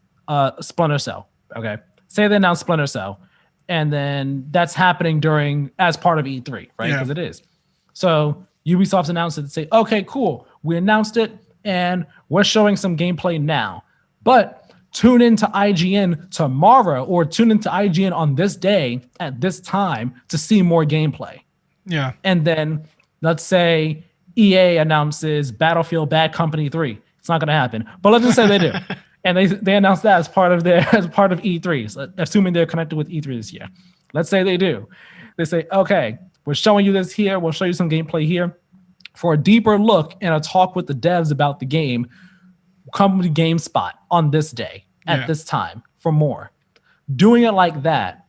Splinter Cell, okay? Say they announce Splinter Cell, and then that's happening as part of E3, right? Because it is. So Ubisoft's announced it and say, okay, cool, we announced it, and we're showing some gameplay now. But tune into IGN tomorrow, or tune into IGN on this day at this time to see more gameplay. Yeah. And then let's say EA announces Battlefield Bad Company 3. It's not going to happen. But let's just say they do. And they announced that as part of E3, so assuming they're connected with E3 this year. Let's say they do. They say, okay, we're showing you this here. We'll show you some gameplay here. For a deeper look and a talk with the devs about the game, come to GameSpot on this day at this time for more. Doing it like that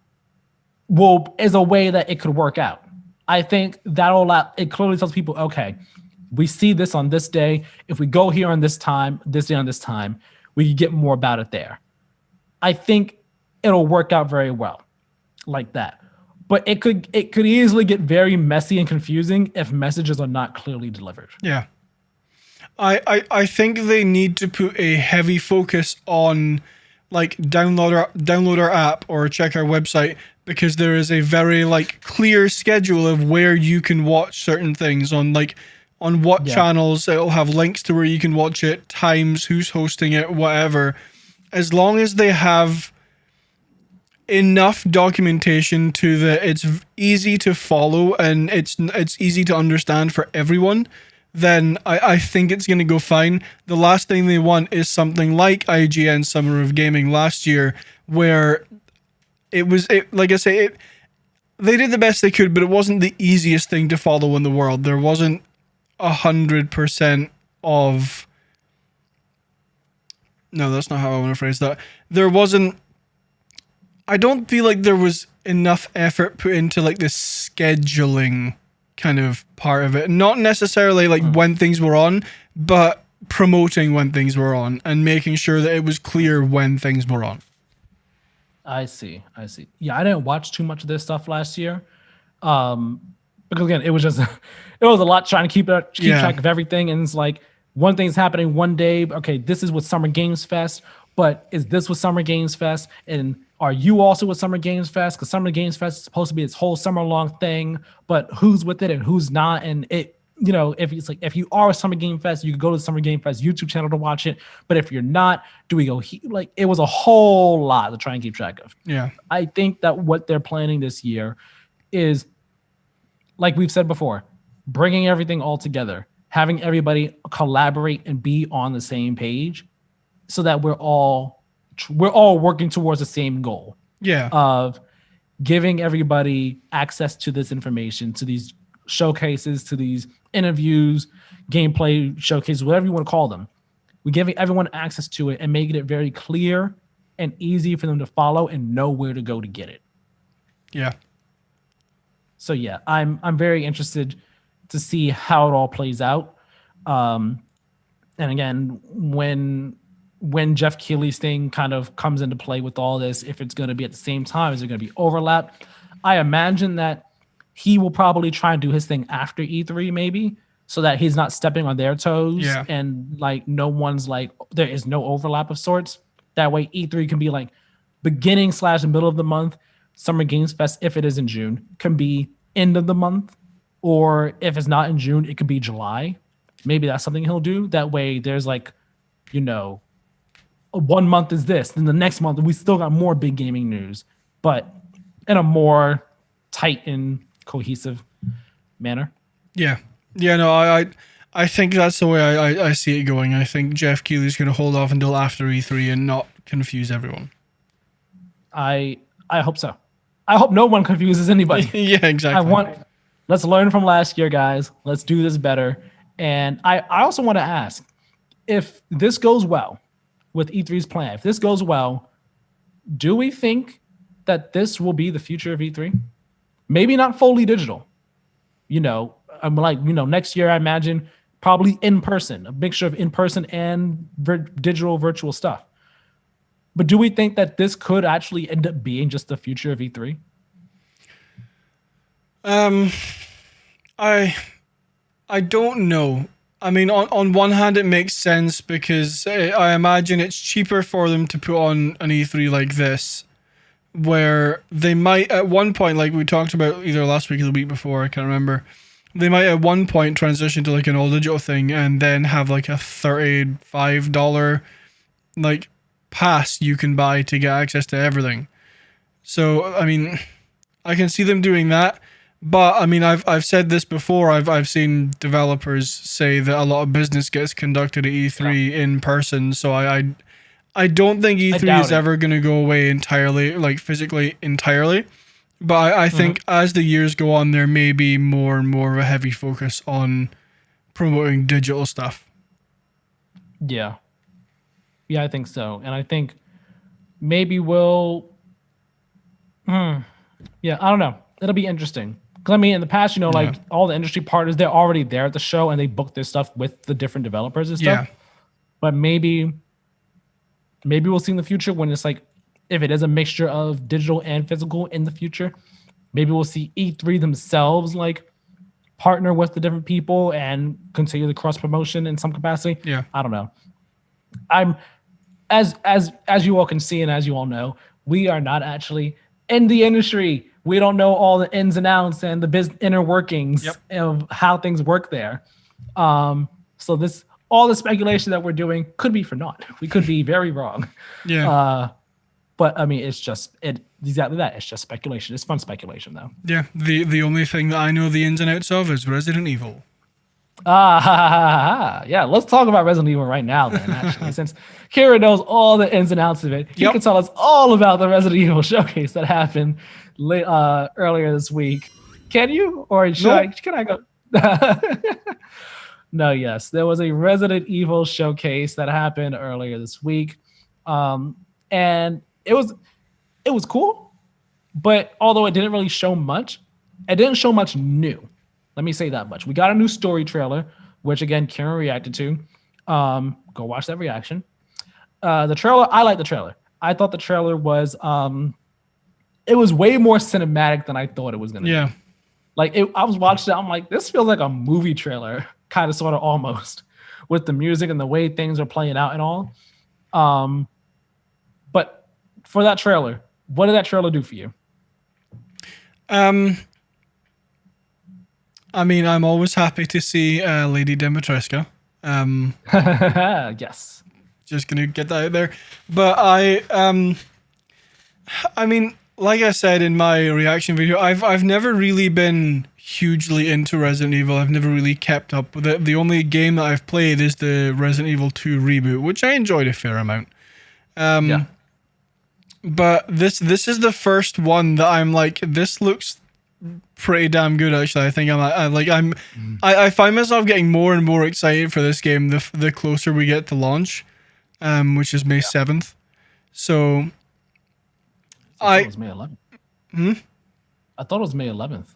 is a way that it could work out. I think it clearly tells people, okay, we see this on this day. If we go here on this time, this day on this time, we can get more about it there. I think it'll work out very well like that. But it could easily get very messy and confusing if messages are not clearly delivered. Yeah. I think they need to put a heavy focus on like download our app or check our website, because there is a very like clear schedule of where you can watch certain things on what channels. It'll have links to where you can watch it, times, who's hosting it, whatever. As long as they have enough documentation to that it's easy to follow and it's easy to understand for everyone, then I think it's going to go fine. The last thing they want is something like IGN Summer of Gaming last year, where they did the best they could, but it wasn't the easiest thing to follow in the world. There wasn't 100% of... No, that's not how I want to phrase that. There wasn't... I don't feel like there was enough effort put into like this scheduling kind of part of it. Not necessarily like when things were on, but promoting when things were on and making sure that it was clear when things were on. I see. Yeah, I didn't watch too much of this stuff last year. Because again, it was a lot trying to keep track of everything. And it's like one thing's happening one day. Okay, this is with Summer Games Fest, but is this with Summer Games Fest? And are you also with Summer Games Fest? Because Summer Games Fest is supposed to be this whole summer-long thing, but who's with it and who's not? And if you are a Summer Game Fest, you can go to the Summer Game Fest YouTube channel to watch it. But if you're not, do we go it was a whole lot to try and keep track of. Yeah, I think that what they're planning this year is, like we've said before, bringing everything all together, having everybody collaborate and be on the same page, so that we're all working towards the same goal. Yeah. Of giving everybody access to this information, to these showcases, to these interviews, gameplay showcases, whatever you want to call them. We're giving everyone access to it and making it very clear and easy for them to follow and know where to go to get it. Yeah. So yeah, I'm very interested to see how it all plays out. And again, when Jeff Keighley's thing kind of comes into play with all this, if it's going to be at the same time, is it going to be overlap? I imagine that he will probably try and do his thing after E3 maybe, so that he's not stepping on their toes and like no one's like, there is no overlap of sorts. That way E3 can be like beginning / middle of the month. Summer Games Fest, if it is in June, can be end of the month. Or if it's not in June, it could be July. Maybe that's something he'll do. That way there's like, 1 month is this, then the next month we still got more big gaming news, but in a more tight and cohesive manner. Yeah. No, I think that's the way I see it going. I think Jeff Keighley's going to hold off until after E3 and not confuse everyone. I hope so. I hope no one confuses anybody. Yeah, exactly. let's learn from last year, guys. Let's do this better. And I also want to ask, if this goes well with E3's plan, if this goes well, do we think that this will be the future of E3? Maybe not fully digital. I'm like, next year I imagine probably in person, a mixture of in person and digital virtual stuff. But do we think that this could actually end up being just the future of E3? I don't know. I mean, on one hand, it makes sense because I imagine it's cheaper for them to put on an E3 like this, where they might at one point, like we talked about either last week or the week before, I can't remember, they might at one point transition to like an all digital thing and then have like a $35 like pass you can buy to get access to everything. So, I mean, I can see them doing that. But I mean, I've said this before. I've seen developers say that a lot of business gets conducted at E3 in person. So I don't think E3 is ever going to go away entirely, like physically entirely. But I think as the years go on, there may be more and more of a heavy focus on promoting digital stuff. Yeah, I think so, and I think maybe we'll. I don't know. It'll be interesting. Because I mean, in the past, like all the industry partners, they're already there at the show and they book their stuff with the different developers and stuff. Yeah. But maybe we'll see in the future when it's like, if it is a mixture of digital and physical in the future, maybe we'll see E3 themselves like partner with the different people and continue the cross promotion in some capacity. Yeah. I don't know. I'm as you all can see and as you all know, we are not actually in the industry. We don't know all the ins and outs and the inner workings of how things work there. So all the speculation that we're doing could be for naught. We could be very wrong. Yeah. But I mean, it's exactly that. It's just speculation. It's fun speculation, though. Yeah. The only thing that I know the ins and outs of is Resident Evil. Yeah. Let's talk about Resident Evil right now, then. Actually, since Keiran knows all the ins and outs of it, he can tell us all about the Resident Evil showcase that happened earlier this week. Can you, or can I go? No. Yes, there was a Resident Evil showcase that happened earlier this week, and it was cool, but although it didn't really show much, it didn't show much new. Let me say that much. We got a new story trailer, which again Keiran reacted to. Go watch that reaction. The trailer, I like the trailer. I thought the trailer was it was way more cinematic than I thought it was gonna be. Like I was watching it, I'm like, this feels like a movie trailer, kind of sort of almost, with the music and the way things are playing out and all. But for that trailer, what did that trailer do for you? I mean, I'm always happy to see Lady Dimitrescu. Yes. Just gonna get that out there. But I mean, like I said in my reaction video, I've never really been hugely into Resident Evil. I've never really kept up with it. The only game that I've played is the Resident Evil 2 reboot, which I enjoyed a fair amount. But this is the first one that I'm like, this looks pretty damn good. Actually, I think I find myself getting more and more excited for this game the closer we get to launch, which is May 7th. So I thought it was May 11th. I thought it was May 11th.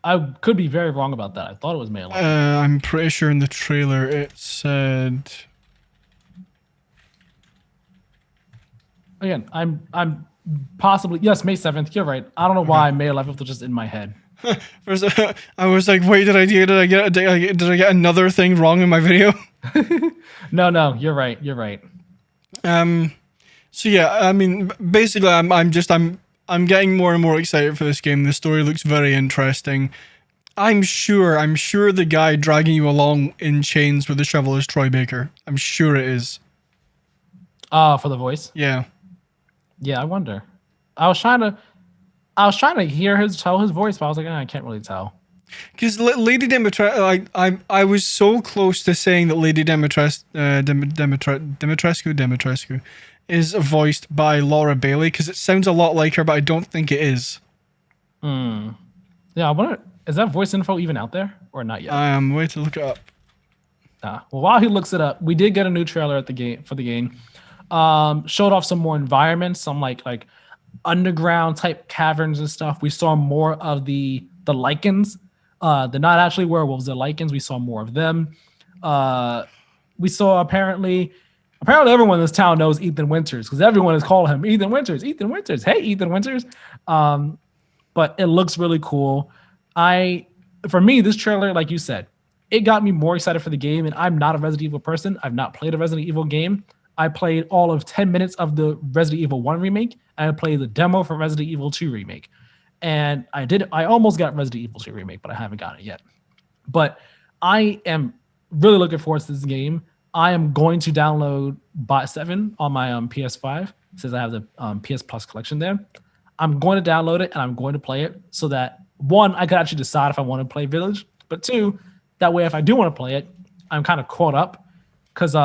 I could be very wrong about that. I thought it was May 11th. I'm pretty sure in the trailer it said. Again, I'm possibly, yes, May 7th. You're right. I don't know why May 11th was just in my head. I was like, wait, did I get another thing wrong in my video? No, you're right. So yeah, I mean, basically, I'm getting more and more excited for this game. The story looks very interesting. I'm sure the guy dragging you along in chains with the shovel is Troy Baker. I'm sure it is. For the voice? Yeah. Yeah, I wonder. I was trying to hear tell his voice, but I was like, I can't really tell. Because Lady Dimitrescu, I was so close to saying that Lady Dimitrescu is voiced by Laura Bailey, because it sounds a lot like her, but I don't think it is. Yeah, I wonder, Is that voice info even out there or not yet? I am waiting to look it up. Well, while he looks it up, we did get a new trailer at the game for the game. Showed off some more environments, some like underground type caverns and stuff. We saw more of the lichens. They're not actually werewolves, they're lichens. We saw more of them. We saw apparently everyone in this town knows Ethan Winters because everyone is calling him Ethan Winters. Ethan Winters. Hey, Ethan Winters. But it looks really cool. For me, this trailer, like you said, it got me more excited for the game. And I'm not a Resident Evil person. I've not played a Resident Evil game. I played all of 10 minutes of the Resident Evil 1 remake, and I played the demo for Resident Evil 2 remake. And I almost got Resident Evil 2 remake, but I haven't got it yet. But I am really looking forward to this game. I am going to download Bot 7 on my PS5 since I have the PS Plus collection there. I'm going to download it and I'm going to play it so that, one, I could actually decide if I want to play Village, but two, that way if I do want to play it, I'm kind of caught up because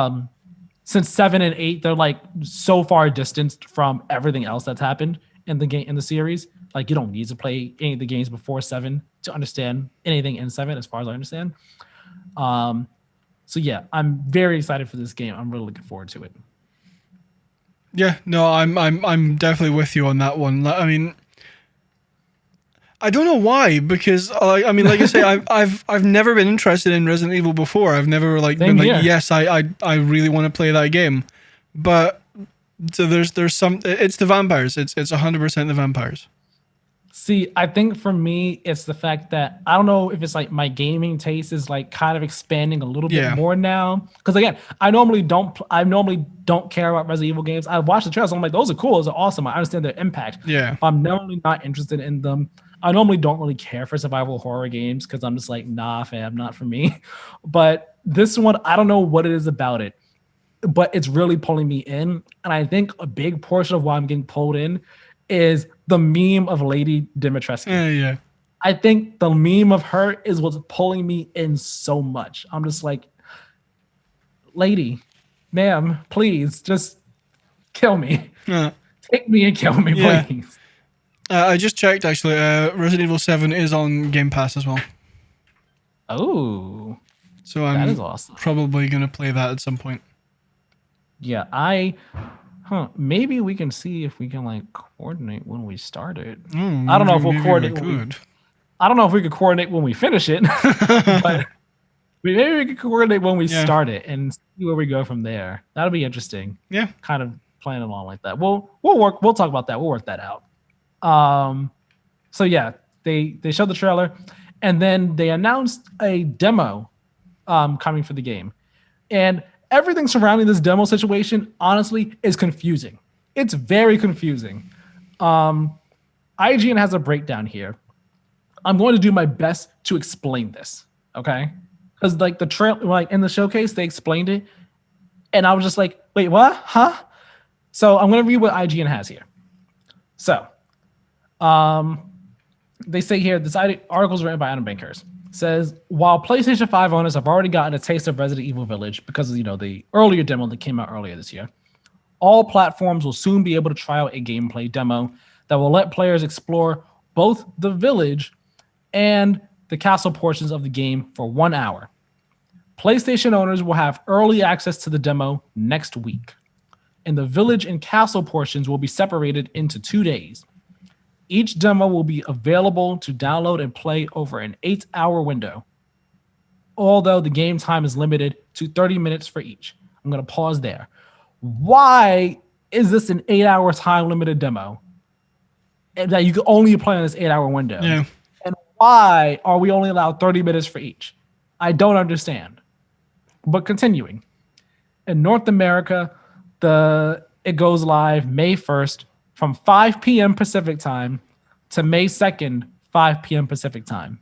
since 7 and 8, they're like so far distanced from everything else that's happened in the series. Like you don't need to play any of the games before 7 to understand anything in 7, as far as I understand. So yeah, I'm very excited for this game. I'm really looking forward to it. Yeah, no, I'm definitely with you on that one. I mean, I don't know why, because like I say, I've never been interested in Resident Evil before. I've never been like, yes, I really want to play that game. But so there's some. It's the vampires. It's 100% the vampires. See, I think for me, it's the fact that I don't know if it's like my gaming taste is like kind of expanding a little bit more now. Because again, I normally don't care about Resident Evil games. I watch the trailers, I'm like, those are cool, those are awesome. I understand their impact. Yeah, I'm normally not interested in them. I normally don't really care for survival horror games because I'm just like, nah, fam, not for me. But this one, I don't know what it is about it, but it's really pulling me in. And I think a big portion of why I'm getting pulled in is the meme of Lady Dimitrescu. Yeah. I think the meme of her is what's pulling me in so much. I'm just like, lady, ma'am, please just kill me. Take me and kill me, please. I just checked, actually. Resident Evil 7 is on Game Pass as well. Oh. So I'm that is awesome. Probably going to play that at some point. Yeah, maybe we can see if we can like coordinate when we start it. I don't know if we'll coordinate. I don't know if we could coordinate when we finish it, but maybe we could coordinate when we start it and see where we go from there. That'll be interesting. Yeah, kind of playing along like that. We'll talk about that. We'll work that out. So yeah, they showed the trailer, and then they announced a demo coming for the game, and everything surrounding this demo situation, honestly, is confusing. It's very confusing. IGN has a breakdown here. I'm going to do my best to explain this, okay? Because like the trail, like in the showcase, they explained it, and I was just like, wait, what? Huh? So I'm going to read what IGN has here. So, they say here, this article is written by Adam Bankhurst. Says, while PlayStation 5 owners have already gotten a taste of Resident Evil Village because of the earlier demo that came out earlier this year, all platforms will soon be able to try out a gameplay demo that will let players explore both the village and the castle portions of the game for 1 hour. PlayStation owners will have early access to the demo next week, and the village and castle portions will be separated into 2 days. Each demo will be available to download and play over an 8-hour window, although the game time is limited to 30 minutes for each. I'm going to pause there. Why is this an 8-hour time limited demo that you can only play in this 8-hour window? Yeah. And why are we only allowed 30 minutes for each? I don't understand. But continuing. In North America, it goes live May 1st from 5 p.m. Pacific time to May 2nd, 5 p.m. Pacific time.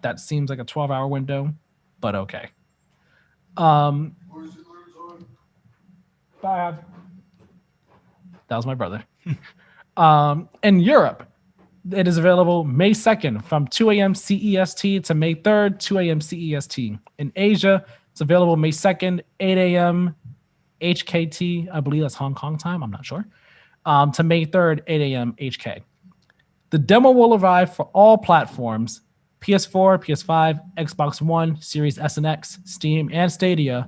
That seems like a 12-hour window, but okay. Bye. That was my brother. In Europe, it is available May 2nd from 2 a.m. CEST to May 3rd, 2 a.m. CEST. In Asia, it's available May 2nd, 8 a.m. HKT. I believe that's Hong Kong time. I'm not sure. To May 3rd, 8 a.m. HK. The demo will arrive for all platforms: PS4, PS5, Xbox One, Series S and X, Steam, and Stadia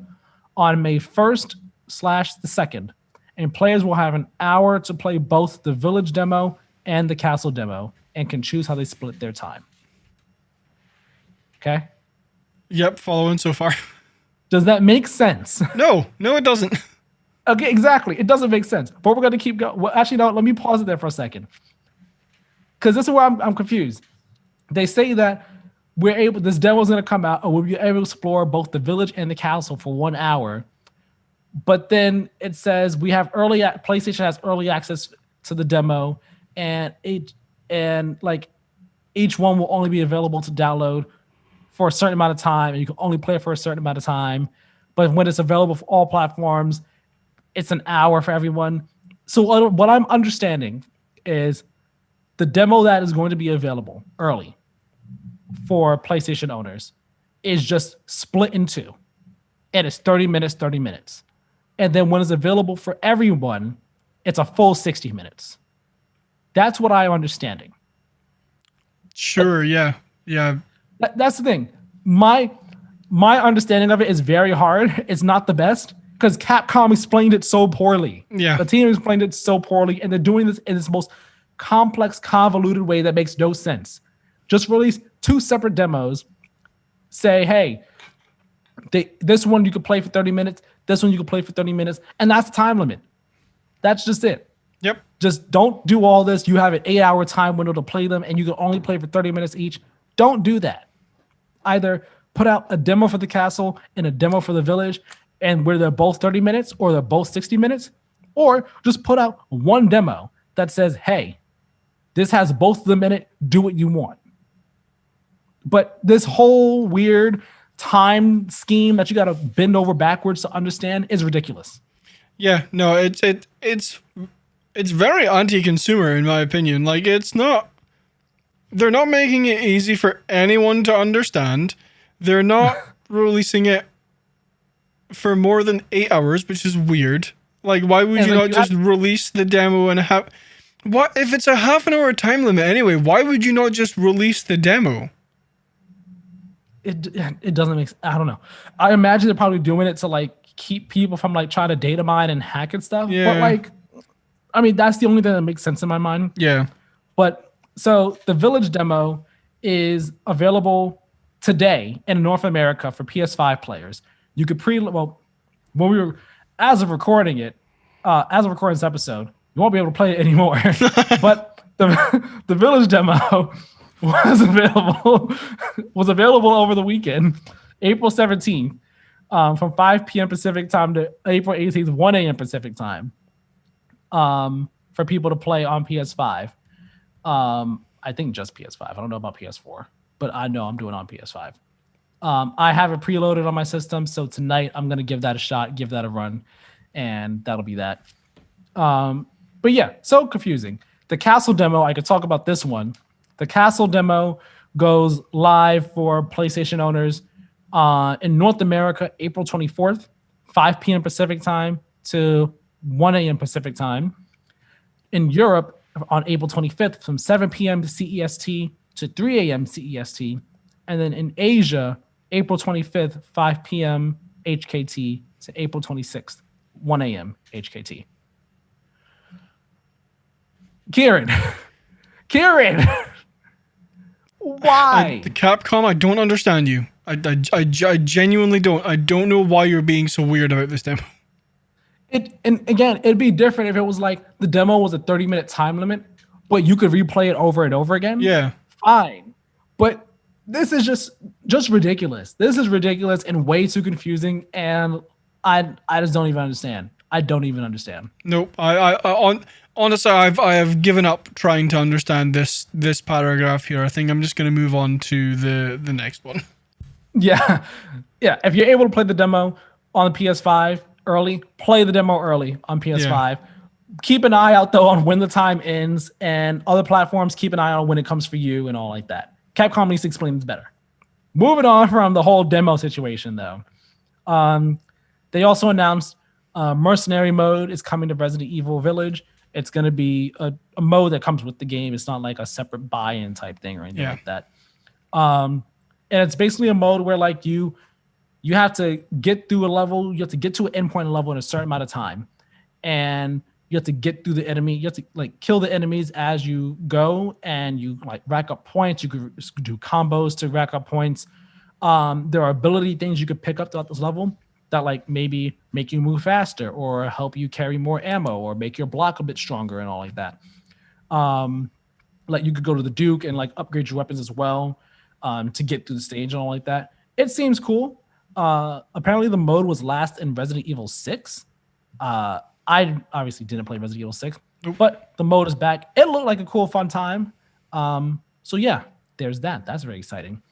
on May 1st/the 2nd. And players will have an hour to play both the Village demo and the Castle demo and can choose how they split their time. Okay? Yep, following so far. Does that make sense? No, it doesn't. Okay, exactly. It doesn't make sense. But we're going to keep going. Well, actually, no, let me pause it there for a second. Because this is where I'm confused. They say that this demo is going to come out and we'll be able to explore both the Village and the Castle for 1 hour. But then it says PlayStation has early access to the demo, and each one will only be available to download for a certain amount of time, and you can only play it for a certain amount of time. But when it's available for all platforms, it's an hour for everyone. So what I'm understanding is the demo that is going to be available early for PlayStation owners is just split in two, and it's 30 minutes, 30 minutes. And then when it's available for everyone, it's a full 60 minutes. That's what I'm understanding. Sure, yeah. That's the thing. My understanding of it is very hard. It's not the best because Capcom explained it so poorly. Yeah. The team explained it so poorly, and they're doing this in this most complex, convoluted way that makes no sense. Just release 2 separate demos. Say, hey, this one you can play for 30 minutes. This one you can play for 30 minutes. And that's the time limit. That's just it. Yep. Just don't do all this. You have an 8-hour time window to play them, and you can only play for 30 minutes each. Don't do that. Either put out a demo for the Castle and a demo for the Village, and where they're both 30 minutes or they're both 60 minutes, or just put out one demo that says, hey, this has both of them in it. Do what you want. But this whole weird time scheme that you got to bend over backwards to understand is ridiculous. Yeah, no, it's very anti-consumer in my opinion. Like, they're not making it easy for anyone to understand. They're not releasing it for more than 8 hours, which is weird. Like, why would you not just release the demo and what if it's a half an hour time limit anyway? Why would you not just release the demo? It doesn't make. I don't know. I imagine they're probably doing it to like keep people from like trying to data mine and hack and stuff. Yeah. But like, I mean, that's the only thing that makes sense in my mind. Yeah. But so the Village demo is available today in North America for PS5 players. You could as of recording this episode, you won't be able to play it anymore. But the Village demo was available over the weekend, April 17th, from 5 p.m. Pacific time to April 18th, 1 a.m. Pacific time, for people to play on PS5. I think just PS5. I don't know about PS4, but I know I'm doing it on PS5. I have it preloaded on my system, so tonight I'm going to give that a shot, give that a run, and that'll be that. But yeah, so confusing. The Castle demo, I could talk about this one. The Castle demo goes live for PlayStation owners in North America, April 24th, 5 p.m. Pacific time to 1 a.m. Pacific time. In Europe, on April 25th, from 7 p.m. CEST to 3 a.m. CEST. And then in Asia, April 25th, 5 p.m. HKT to April 26th, 1 a.m. HKT. Keiran, why? The Capcom, I don't understand you. I genuinely don't. I don't know why you're being so weird about this demo. And again, it'd be different if it was like the demo was a 30-minute time limit, but you could replay it over and over again. Yeah. Fine. But this is just ridiculous. This is ridiculous and way too confusing, and I just don't even understand. I don't even understand. Nope. Honestly, I have given up trying to understand this paragraph here. I think I'm just going to move on to the next one. Yeah. If you're able to play the demo on the PS5 early, play the demo early on PS5. Yeah. Keep an eye out though on when the time ends, and other platforms keep an eye on when it comes for you and all like that. Capcom needs to explain this better. Moving on from the whole demo situation though, they also announced mercenary mode is coming to Resident Evil Village, It's going to be a mode that comes with the game. It's not like a separate buy-in type thing or anything like that. And it's basically a mode where like you have to get through a level, you have to get to an endpoint level in a certain amount of time, and you have to get through the enemy. You have to like kill the enemies as you go, and you like rack up points. You could do combos to rack up points. There are ability things you could pick up throughout this level that like maybe make you move faster or help you carry more ammo or make your block a bit stronger and all like that. Like you could go to the Duke and like upgrade your weapons as well to get through the stage and all like that. It seems cool. Apparently the mode was last in Resident Evil 6. I obviously didn't play Resident Evil 6, but the mode is back. It looked like a cool, fun time. So yeah, there's that. That's very exciting.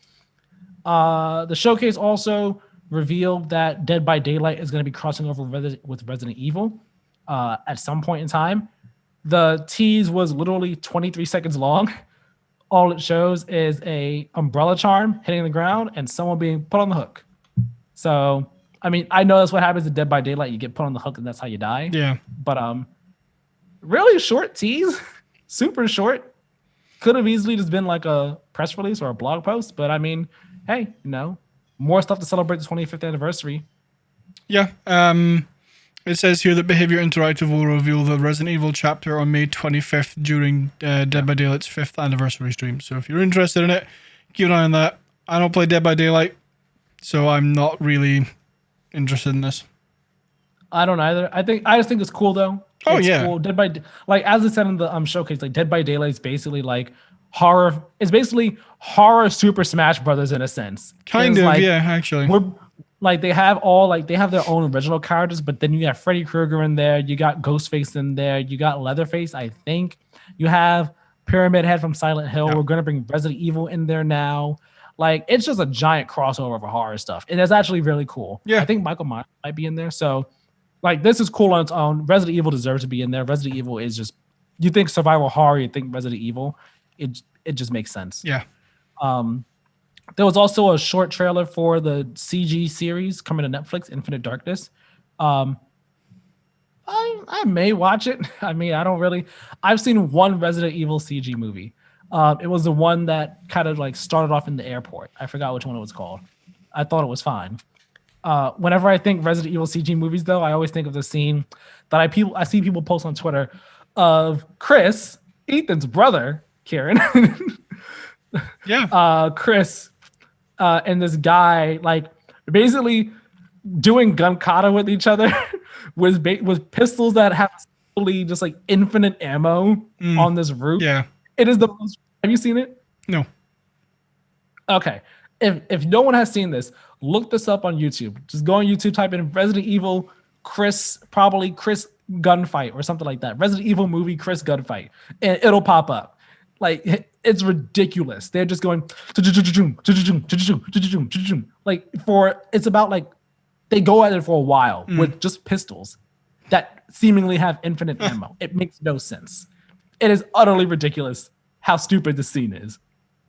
The showcase also revealed that Dead by Daylight is going to be crossing over with Resident Evil at some point in time. The tease was literally 23 seconds long. All it shows is a umbrella charm hitting the ground and someone being put on the hook. So, I mean, I know that's what happens in Dead by Daylight. You get put on the hook and that's how you die. Yeah. But really short tease, super short. Could have easily just been like a press release or a blog post. But I mean, hey, you know, more stuff to celebrate the 25th anniversary. Yeah. It says here that Behavior Interactive will reveal the Resident Evil chapter on May 25th during Dead by Daylight's 5th anniversary stream. So if you're interested in it, keep an eye on that. I don't play Dead by Daylight, so I'm not really interested in this. I don't either. I just think it's cool though. Oh, it's yeah. Cool. Like as I said in the showcase, like Dead by Daylight is basically like horror. It's basically horror Super Smash Brothers in a sense. Kind of, like, yeah, actually. Like they have their own original characters, but then you got Freddy Krueger in there, you got Ghostface in there, you got Leatherface, I think. You have Pyramid Head from Silent Hill. We're gonna bring Resident Evil in there now. Like it's just a giant crossover of horror stuff. And it's actually really cool. Yeah. I think Michael Myers might be in there. So like this is cool on its own. Resident Evil deserves to be in there. Resident Evil is just, you think survival horror, you think Resident Evil. It just makes sense. Yeah. There was also a short trailer for the CG series coming to Netflix, Infinite Darkness. I may watch it. I mean, I've seen one Resident Evil CG movie. It was the one that kind of like started off in the airport. I forgot which one it was called. I thought it was fine. Whenever I think Resident Evil CG movies, though, I always think of the scene that I see people post on Twitter of Chris, Ethan's brother, Keiran. Yeah. Chris and this guy like basically doing gun kata with each other with pistols that have just like infinite ammo on this roof. Yeah. It is the most. Have you seen it? No. Okay. If no one has seen this, look this up on YouTube. Just go on YouTube, type in Resident Evil Chris gunfight or something like that. Resident Evil movie Chris gunfight, and it'll pop up. Like it's ridiculous. They're just going like it's about like they go at it for a while with just pistols that seemingly have infinite ammo. It makes no sense. It is utterly ridiculous how stupid the scene is,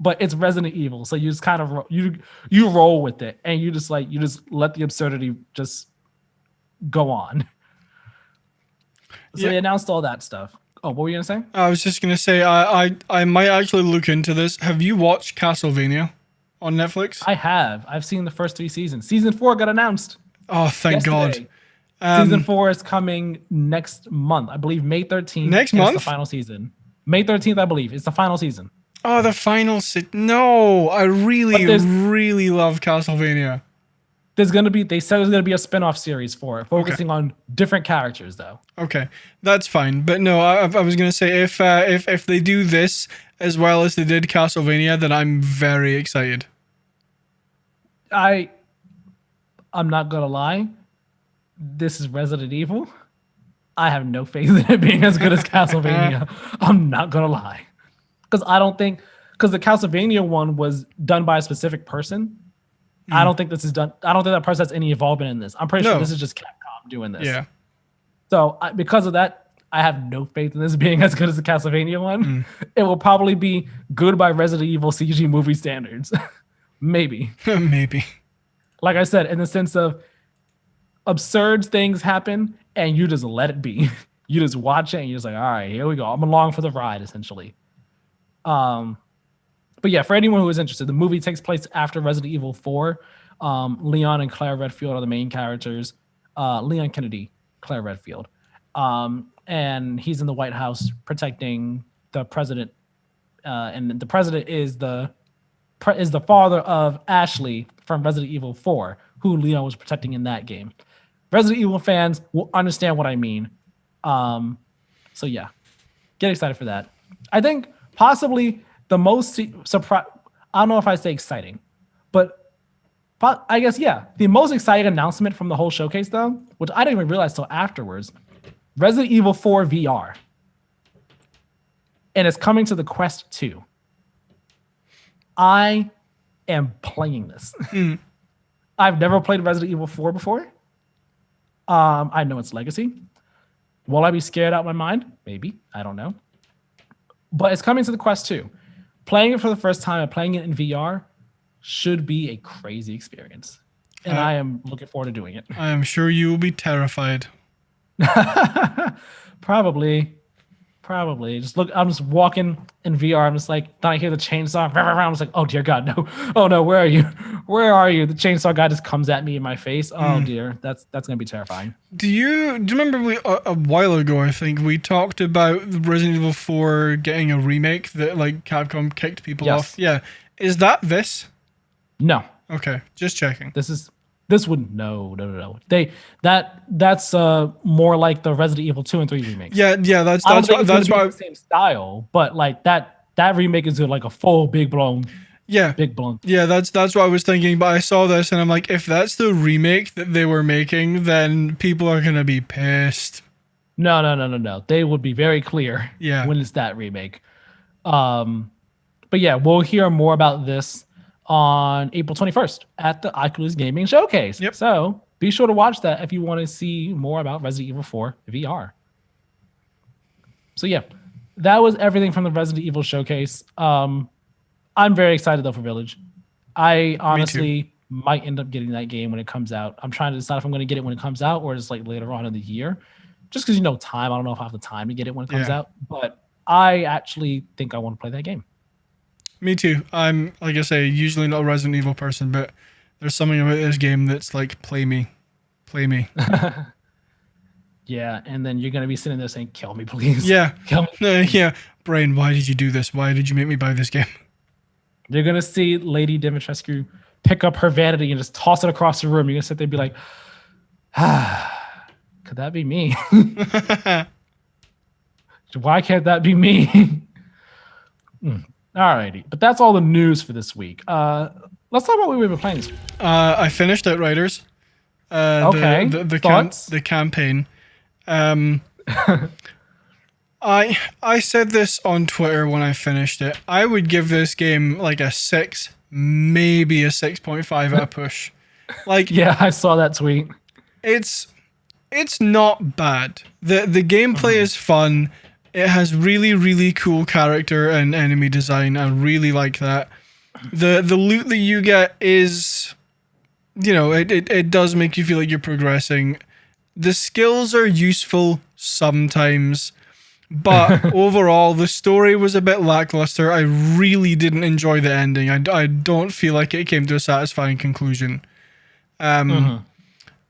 but it's Resident Evil, so you just kind of you roll with it, and you just let the absurdity just go on. So they announced all that stuff. Oh, what were you gonna say? I was just gonna say I might actually look into this. Have you watched Castlevania on Netflix? I have. I've seen the first 3 seasons. Season 4 got announced. Oh, thank yesterday. God. Season 4 is coming next month. I believe May 13th. Next month? Is the final season. May 13th, I believe. It's the final season. Oh, the final season. No, I really love Castlevania. They said there's gonna be a spin-off series for it, focusing on different characters though. Okay, that's fine. But no, I was gonna say if they do this as well as they did Castlevania, then I'm very excited. I'm not gonna lie. This is Resident Evil. I have no faith in it being as good as Castlevania. I'm not gonna lie, because the Castlevania one was done by a specific person. I don't think this is done. I don't think that person has any involvement in this. I'm pretty sure this is just Capcom doing this. Yeah. So because of that, I have no faith in this being as good as the Castlevania one. It will probably be good by Resident Evil CG movie standards. Maybe. Maybe. Like I said, in the sense of absurd things happen and you just let it be. You just watch it and you're just like, all right, here we go. I'm along for the ride, essentially. But yeah, for anyone who is interested, the movie takes place after Resident Evil 4. Leon and Claire Redfield are the main characters. Leon Kennedy, Claire Redfield. And he's in the White House protecting the president. And the president is the father of Ashley from Resident Evil 4, who Leon was protecting in that game. Resident Evil fans will understand what I mean. So yeah, get excited for that. I think possibly the most surprise. I don't know if I say exciting, but I guess yeah, the most exciting announcement from the whole showcase though, which I didn't even realize till afterwards, Resident Evil 4 VR, and it's coming to the Quest 2. I am playing this. I've never played Resident Evil 4 before. I know its legacy. Will I be scared out of my mind? Maybe. I don't know. But it's coming to the Quest 2. Playing it for the first time and playing it in VR should be a crazy experience. And I am looking forward to doing it. I am sure you will be terrified. Probably. Just look, I'm just walking in VR. I'm just like, then I hear the chainsaw. I'm just like, oh dear God, no. Oh no, where are you? Where are you? The chainsaw guy just comes at me in my face. Oh dear, that's gonna be terrifying. Do you remember a while ago? I think we talked about Resident Evil 4 getting a remake that like Capcom kicked people off. Yeah, is that this? No. Okay, just checking. This would no. That's more like the Resident Evil 2 and 3 remakes. Yeah, that's why the same style, but like that remake is like a full big blown. Yeah, that's what I was thinking. But I saw this and I'm like, if that's the remake that they were making, then people are gonna be pissed. No. They would be very clear. Yeah. When it's that remake. But yeah, we'll hear more about this on April 21st at the Oculus Gaming Showcase. Yep. So be sure to watch that if you want to see more about Resident Evil 4 VR. So yeah, that was everything from the Resident Evil Showcase. I'm very excited though for Village. I honestly might end up getting that game when it comes out. I'm trying to decide if I'm going to get it when it comes out or just like later on in the year. Just because time. I don't know if I have the time to get it when it comes out. But I actually think I want to play that game. Me too. I'm, like I say, usually not a Resident Evil person, but there's something about this game that's like, play me. Yeah, and then you're going to be sitting there saying, kill me, please. Yeah. Kill me. Yeah. Brain, why did you do this? Why did you make me buy this game? You're going to see Lady Dimitrescu pick up her vanity and just toss it across the room. You're going to sit there and be like, could that be me? Why can't that be me? Alrighty, but that's all the news for this week. Let's talk about what we've been playing this week. I finished Outriders. Okay. The campaign. I said this on Twitter when I finished it. I would give this game like a 6, maybe a 6.5 at a push. Like, yeah, I saw that tweet. It's not bad. The gameplay is fun. It has really, really cool character and enemy design. I really like that. The loot that you get is, it does make you feel like you're progressing. The skills are useful sometimes, but overall, the story was a bit lackluster. I really didn't enjoy the ending. I don't feel like it came to a satisfying conclusion.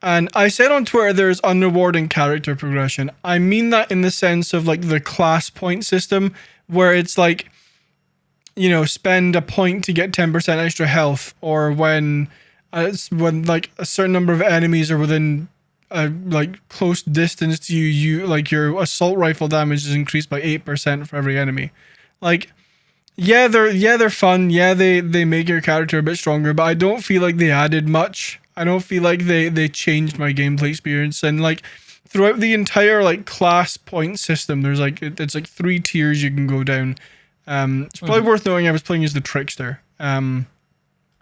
And I said on Twitter there's unrewarding character progression. I mean that in the sense of like the class point system where it's like, spend a point to get 10% extra health, or when like a certain number of enemies are within like close distance to you like your assault rifle damage is increased by 8% for every enemy. Like, they're fun. Yeah, they make your character a bit stronger, but I don't feel like they added much. I don't feel like they changed my gameplay experience. And like throughout the entire like class point system, there's like it's like 3 tiers you can go down. It's probably worth knowing I was playing as the Trickster. Ooh,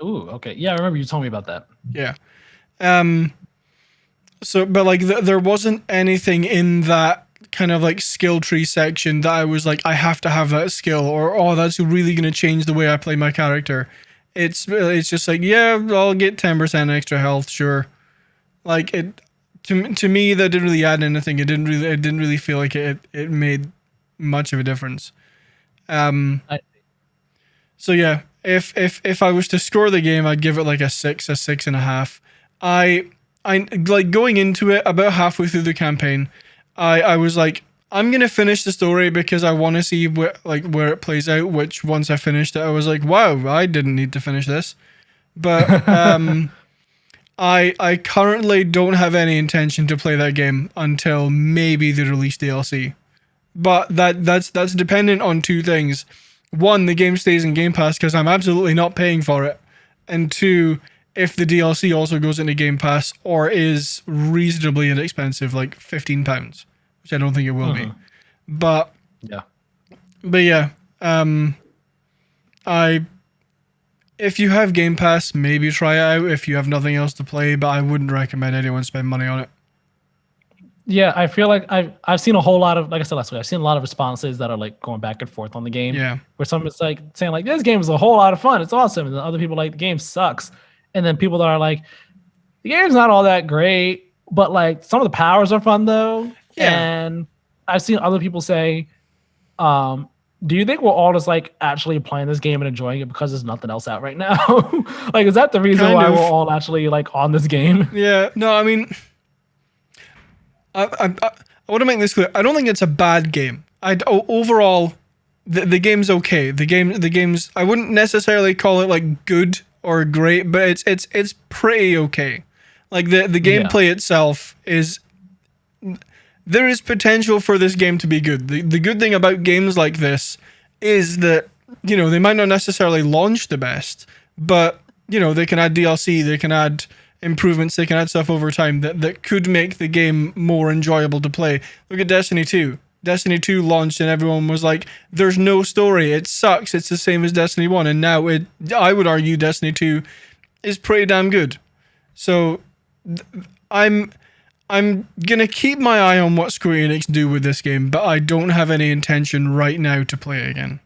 okay. Yeah, I remember you told me about that. Yeah. So, but like there wasn't anything in that kind of like skill tree section that I was like, I have to have that skill, or oh, that's really gonna change the way I play my character. It's just like, yeah, I'll get 10% extra health, sure. Like to me that didn't really add anything. It didn't really feel like it made much of a difference. So yeah, if I was to score the game, I'd give it like a 6.5. I like going into it about halfway through the campaign. I was like, I'm gonna finish the story because I want to see where it plays out. Which once I finished it, I was like, wow, I didn't need to finish this. But I currently don't have any intention to play that game until maybe the release DLC. But that's dependent on two things. One, the game stays in Game Pass because I'm absolutely not paying for it. And two, if the DLC also goes into Game Pass or is reasonably inexpensive, like £15, which I don't think it will be. But yeah. If you have Game Pass, maybe try it out if you have nothing else to play, but I wouldn't recommend anyone spend money on it. Yeah, I feel like I've seen a whole lot of, like I said last week, I've seen a lot of responses that are like going back and forth on the game. Yeah. Where someone's like saying like, this game is a whole lot of fun, it's awesome. And then other people like, the game sucks. And then people that are like, the game's not all that great, but like some of the powers are fun though. Yeah. And I've seen other people say, do you think we're all just like actually playing this game and enjoying it because there's nothing else out right now? Like, is that the reason why we're all actually like on this game? Yeah. No, I mean, I want to make this clear. I don't think it's a bad game. Overall, the game's okay. The game's. I wouldn't necessarily call it like good or great, but it's pretty okay. Like the gameplay itself is. There is potential for this game to be good. The good thing about games like this is that, you know, they might not necessarily launch the best, but, you know, they can add DLC, they can add improvements, they can add stuff over time that could make the game more enjoyable to play. Look at Destiny 2. Destiny 2 launched and everyone was like, there's no story, it sucks, it's the same as Destiny 1. And now I would argue Destiny 2 is pretty damn good. So I'm gonna keep my eye on what Square Enix do with this game, but I don't have any intention right now to play it again.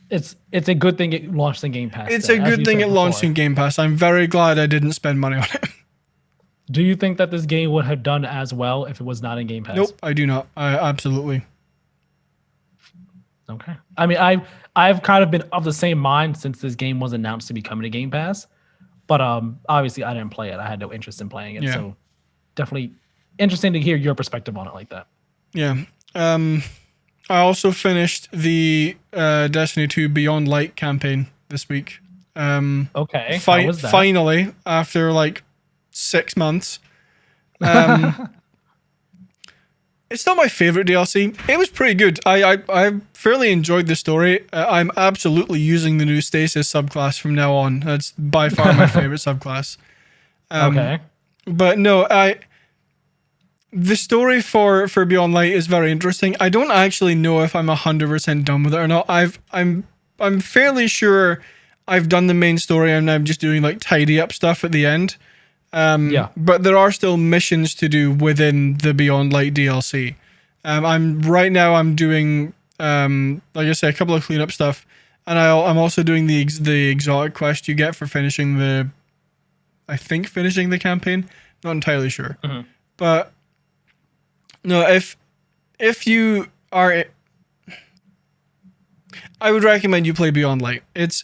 It's a good thing it launched in Game Pass. It's a good thing it launched in Game Pass. I'm very glad I didn't spend money on it. Do you think that this game would have done as well if it was not in Game Pass? Nope, I do not. Absolutely. Okay. I mean, I've kind of been of the same mind since this game was announced to be coming to Game Pass. But obviously, I didn't play it. I had no interest in playing it. Yeah. So definitely interesting to hear your perspective on it like that. Yeah. I also finished the Destiny 2 Beyond Light campaign this week. Okay. How was that? Finally, after like 6 months. It's not my favorite DLC. It was pretty good. I fairly enjoyed the story. I'm absolutely using the new Stasis subclass from now on. That's by far my favorite subclass. Okay. But no, the story for Beyond Light is very interesting. I don't actually know if I'm 100% done with it or not. I'm fairly sure I've done the main story and I'm just doing like tidy up stuff at the end. But there are still missions to do within the Beyond Light DLC. I'm doing like I said, a couple of cleanup stuff, and I'm also doing the exotic quest you get for finishing the campaign. Not entirely sure, but no. If you are, I would recommend you play Beyond Light. It's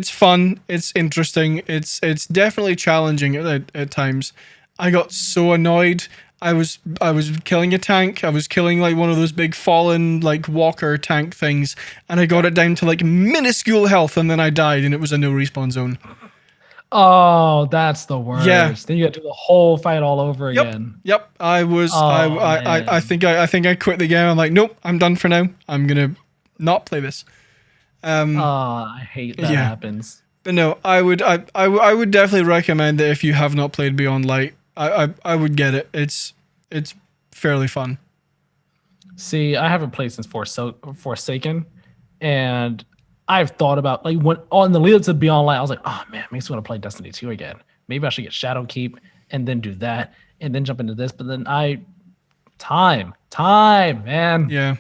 fun. It's interesting. It's definitely challenging at times. I got so annoyed. I was killing a tank. I was killing like one of those big fallen like walker tank things, and I got it down to like minuscule health, and then I died, and it was a no respawn zone. Oh, that's the worst. Yeah. Then you got to do the whole fight all over again. Yep. I was. I think I quit the game. I'm like, nope. I'm done for now. I'm gonna not play this. I hate that happens. But no, I would definitely recommend that if you have not played Beyond Light, I would get it. It's fairly fun. See, I haven't played since Forsaken, and I've thought about like when on the lead up to Beyond Light, I was like, oh man, makes me want to play Destiny 2 again. Maybe I should get Shadowkeep and then do that and then jump into this. But then time, man. Yeah.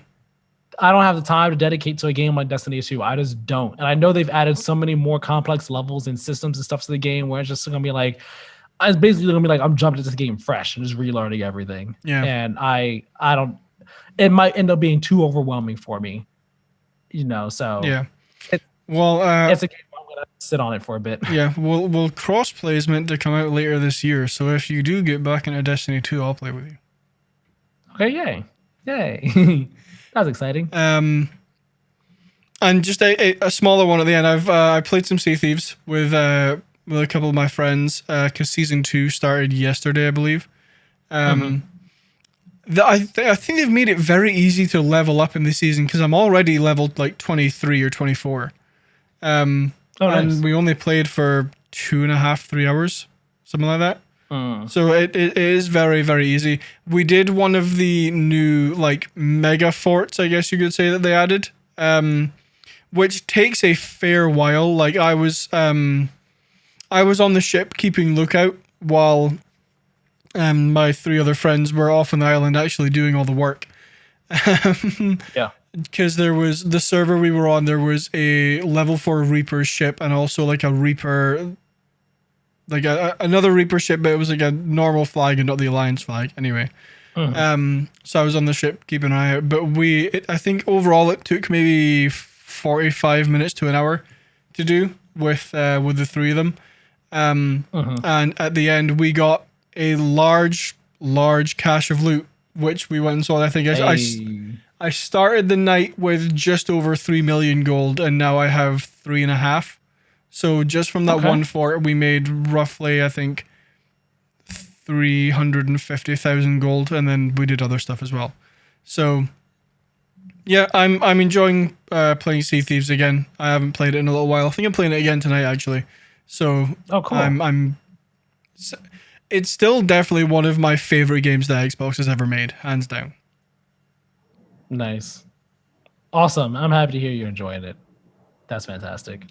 I don't have the time to dedicate to a game like Destiny 2. I just don't. And I know they've added so many more complex levels and systems and stuff to the game where it's just going to be like, it's basically gonna be like I'm jumping into this game fresh and just relearning everything. Yeah. And I don't. It might end up being too overwhelming for me, So Yeah. it, Well, it's a game I'm gonna sit on it for a bit. yeah. Well, crossplay is meant to come out later this year, so if you do get back into Destiny 2, I'll play with you. Okay, yay! That's exciting. And just a smaller one at the end. I played some Sea Thieves with a couple of my friends because season 2 started yesterday, I believe. I think they've made it very easy to level up in this season because I'm already leveled like 23 or 24. Nice. And we only played for 2.5, 3 hours, something like that. So it is very, very easy. We did one of the new like mega forts, I guess you could say, that they added, which takes a fair while. Like I was on the ship keeping lookout while my 3 other friends were off on the island actually doing all the work. Yeah. Because there was the server we were on, there was a level 4 Reaper ship and also like a Reaper, like another Reaper ship, but it was like a normal flag and not the Alliance flag. Anyway, so I was on the ship keeping an eye out. But I think overall it took maybe 45 minutes to an hour to do with the 3 of them. And at the end we got a large cache of loot, which we went and saw. I think I started the night with just over 3 million gold, and now I have 3.5. So just from that one fort, we made roughly, I think, 350,000 gold, and then we did other stuff as well. So yeah, I'm enjoying playing Sea Thieves again. I haven't played it in a little while. I think I'm playing it again tonight, actually. So cool. It's still definitely one of my favorite games that Xbox has ever made, hands down. Nice. Awesome. I'm happy to hear you're enjoying it. That's fantastic.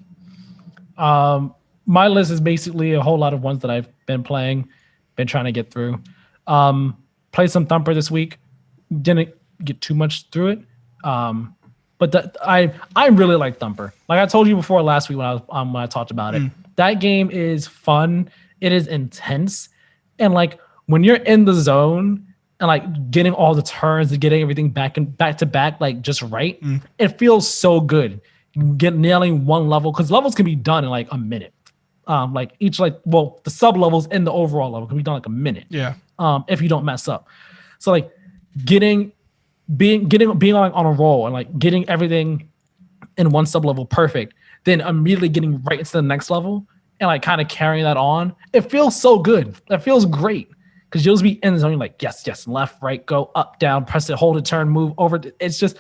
My list is basically a whole lot of ones that I've been playing, been trying to get through. Played some Thumper this week. Didn't get too much through it. But I really like Thumper. Like I told you before last week when I talked about it. That game is fun. It is intense. And like when you're in the zone and like getting all the turns and getting everything back to back, like just right, it feels so good. Nailing one level, because levels can be done in like a minute. Like each the sub levels in the overall level can be done like a minute. Yeah. If you don't mess up. So like being on a roll and like getting everything in one sub level perfect, then immediately getting right into the next level and like kind of carrying that on. It feels so good. It feels great. Because you'll just be in the zone, you're like, yes, left, right, go, up, down, press it, hold it, turn, move over. It's just,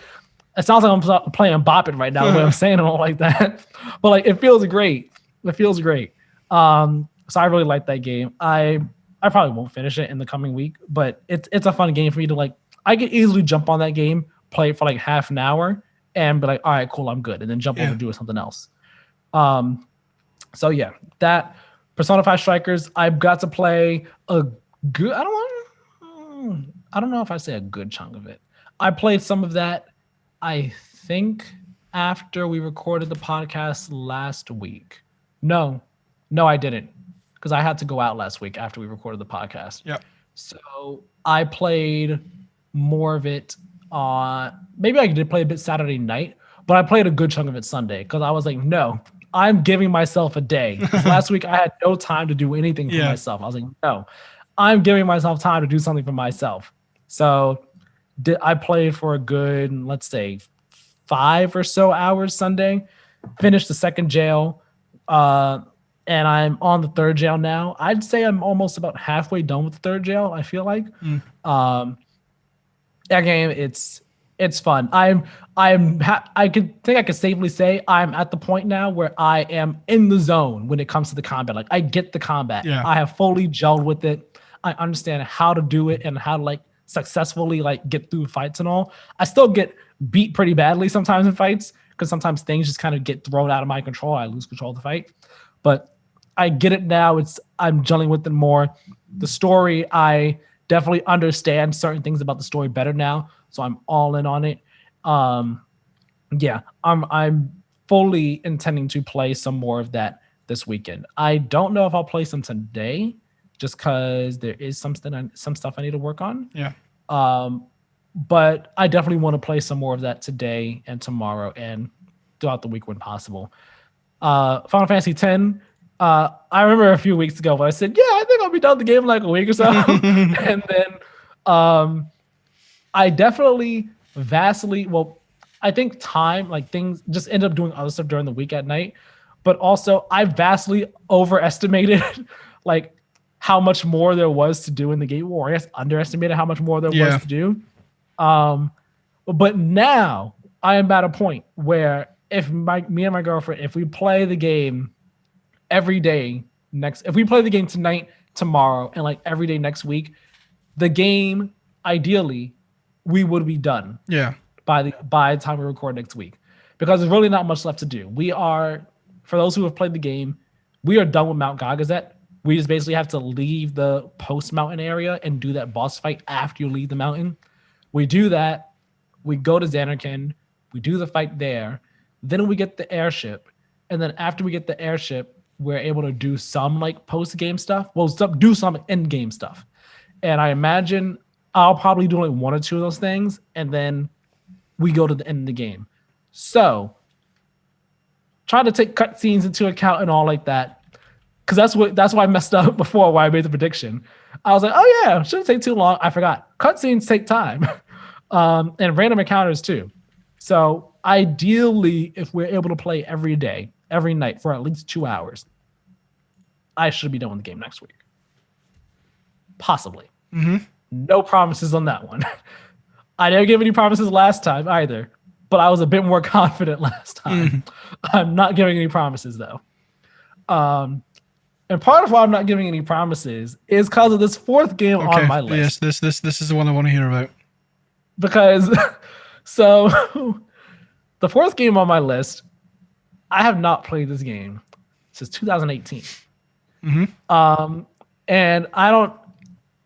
it sounds like I'm playing Bop It right now, the way I'm saying it all like that. But like, it feels great. It feels great. So I really like that game. I probably won't finish it in the coming week, but it's a fun game for me to like, I could easily jump on that game, play it for like half an hour and be like, all right, cool, I'm good. And then jump over and do something else. So yeah, that Persona 5 Strikers, I've got to play a good, I don't know if I say a good chunk of it. I played some of that, I think, after we recorded the podcast last week. No, I didn't, because I had to go out last week after we recorded the podcast. Yeah. So I played more of it maybe I did play a bit Saturday night, but I played a good chunk of it Sunday because I was like, no, I'm giving myself a day. Last week I had no time to do anything for myself. I was like, no, I'm giving myself time to do something for myself. So I played for a good, let's say, 5 or so hours Sunday, finished the second jail, and I'm on the third jail now. I'd say I'm almost about halfway done with the third jail, I feel like. That game, it's fun. I could safely say I'm at the point now where I am in the zone when it comes to the combat. Like I get the combat. Yeah. I have fully gelled with it. I understand how to do it and how to like successfully like get through fights and all. I still get beat pretty badly sometimes in fights because sometimes things just kind of get thrown out of my control. I lose control of the fight, but I get it now. I'm gelling with it more. The story, I definitely understand certain things about the story better now, so I'm all in on it. Yeah, I'm fully intending to play some more of that this weekend. I don't know if I'll play some today, just because there is some stuff I need to work on. Yeah. But I definitely want to play some more of that today and tomorrow and throughout the week when possible. Final Fantasy X. I remember a few weeks ago when I said, "Yeah, I think I'll be done with the game in like a week or so," and then I definitely vastly I think time, like things just end up doing other stuff during the week at night, but also I vastly overestimated like how much more there was to do in the game, or I guess underestimated how much more there was to do. But now I am at a point where if me and my girlfriend, if we play the game every day if we play the game tonight, tomorrow, and like every day next week, the game ideally we would be done. Yeah. By the time we record next week, because there's really not much left to do. We are, for those who have played the game, we are done with Mount Gagazet. We just basically have to leave the post-mountain area and do that boss fight after you leave the mountain. We do that. We go to Xanarkand. We do the fight there. Then we get the airship. And then after we get the airship, we're able to do some like post-game stuff. Well, do some end-game stuff. And I imagine I'll probably do like one or two of those things. And then we go to the end of the game. So try to take cutscenes into account and all like that. Because that's why I messed up before why I made the prediction. I was like, oh yeah, shouldn't take too long. I forgot. Cutscenes take time. And random encounters too. So ideally, if we're able to play every day, every night for at least 2 hours, I should be done with the game next week. Possibly. Mm-hmm. No promises on that one. I didn't give any promises last time either, but I was a bit more confident last time. I'm not giving any promises though. And part of why I'm not giving any promises is because of this fourth game on my list. Yes, this is the one I want to hear about. Because so the fourth game on my list, I have not played this game since 2018. Mm-hmm. And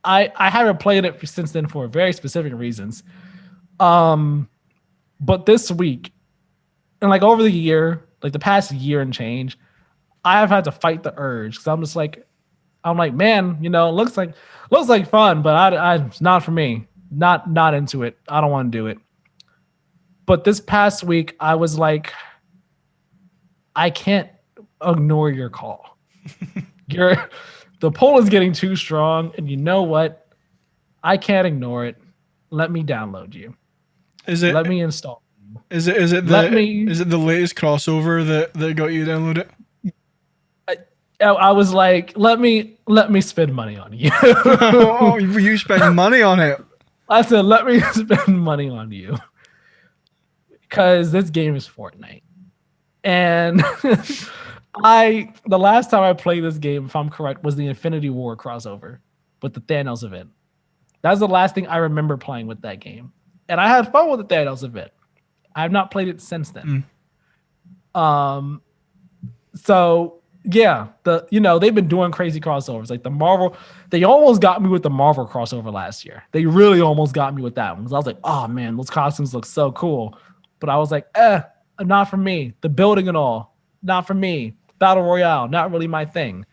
I haven't played it since then for very specific reasons. But this week, and like over the year, like the past year and change, I have had to fight the urge because I'm like, man, you know, it looks like fun, but it's not for me. Not into it. I don't want to do it. But this past week, I was like, I can't ignore your call. The pull is getting too strong, and you know what? I can't ignore it. Let me download you. Let me install you. Is it the latest crossover that got you to download it? I was like, let me spend money on you. Oh, you spend money on it. I said, let me spend money on you. Because this game is Fortnite. And the last time I played this game, if I'm correct, was the Infinity War crossover with the Thanos event. That's the last thing I remember playing with that game. And I had fun with the Thanos event. I have not played it since then. So yeah, they've been doing crazy crossovers. Like the Marvel, they almost got me with the Marvel crossover last year. They really almost got me with that one. Because I was like, oh man, those costumes look so cool. But I was like, not for me. The building and all, not for me. Battle Royale, not really my thing.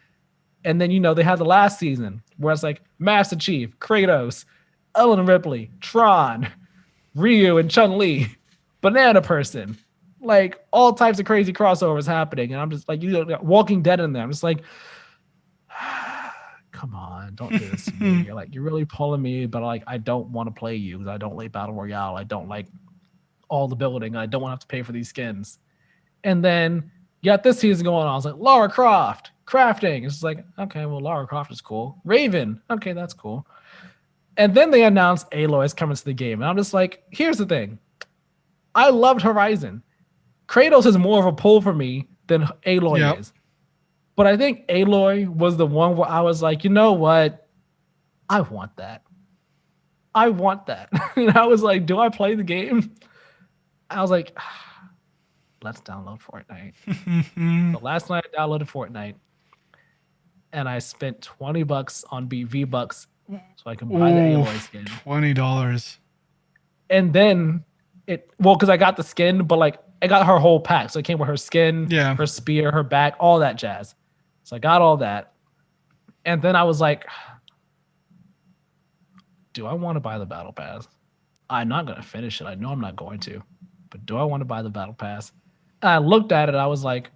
And then, they had the last season where it's like Master Chief, Kratos, Ellen Ripley, Tron, Ryu and Chun-Li, Banana Person, like all types of crazy crossovers happening. And I'm just like, Walking Dead in there. I'm just like, come on, don't do this to me. You're really pulling me, but like, I don't want to play you because I don't like Battle Royale. I don't like all the building. I don't want to have to pay for these skins. And then you got this season going on. I was like, Lara Croft, crafting. It's like, okay, well, Lara Croft is cool. Raven, okay, that's cool. And then they announced Aloy is coming to the game. And I'm just like, here's the thing. I loved Horizon. Kratos is more of a pull for me than Aloy is. But I think Aloy was the one where I was like, you know what? I want that. And I was like, do I play the game? I was like, let's download Fortnite. So last night I downloaded Fortnite. And I spent $20 on V-Bucks so I can buy the Aloy skin. $20. And then because I got the skin, but like I got her whole pack. So it came with her skin, her spear, her back, all that jazz. So I got all that. And then I was like, do I want to buy the battle pass? I'm not going to finish it. I know I'm not going to. But do I want to buy the battle pass? And I looked at it. I was like,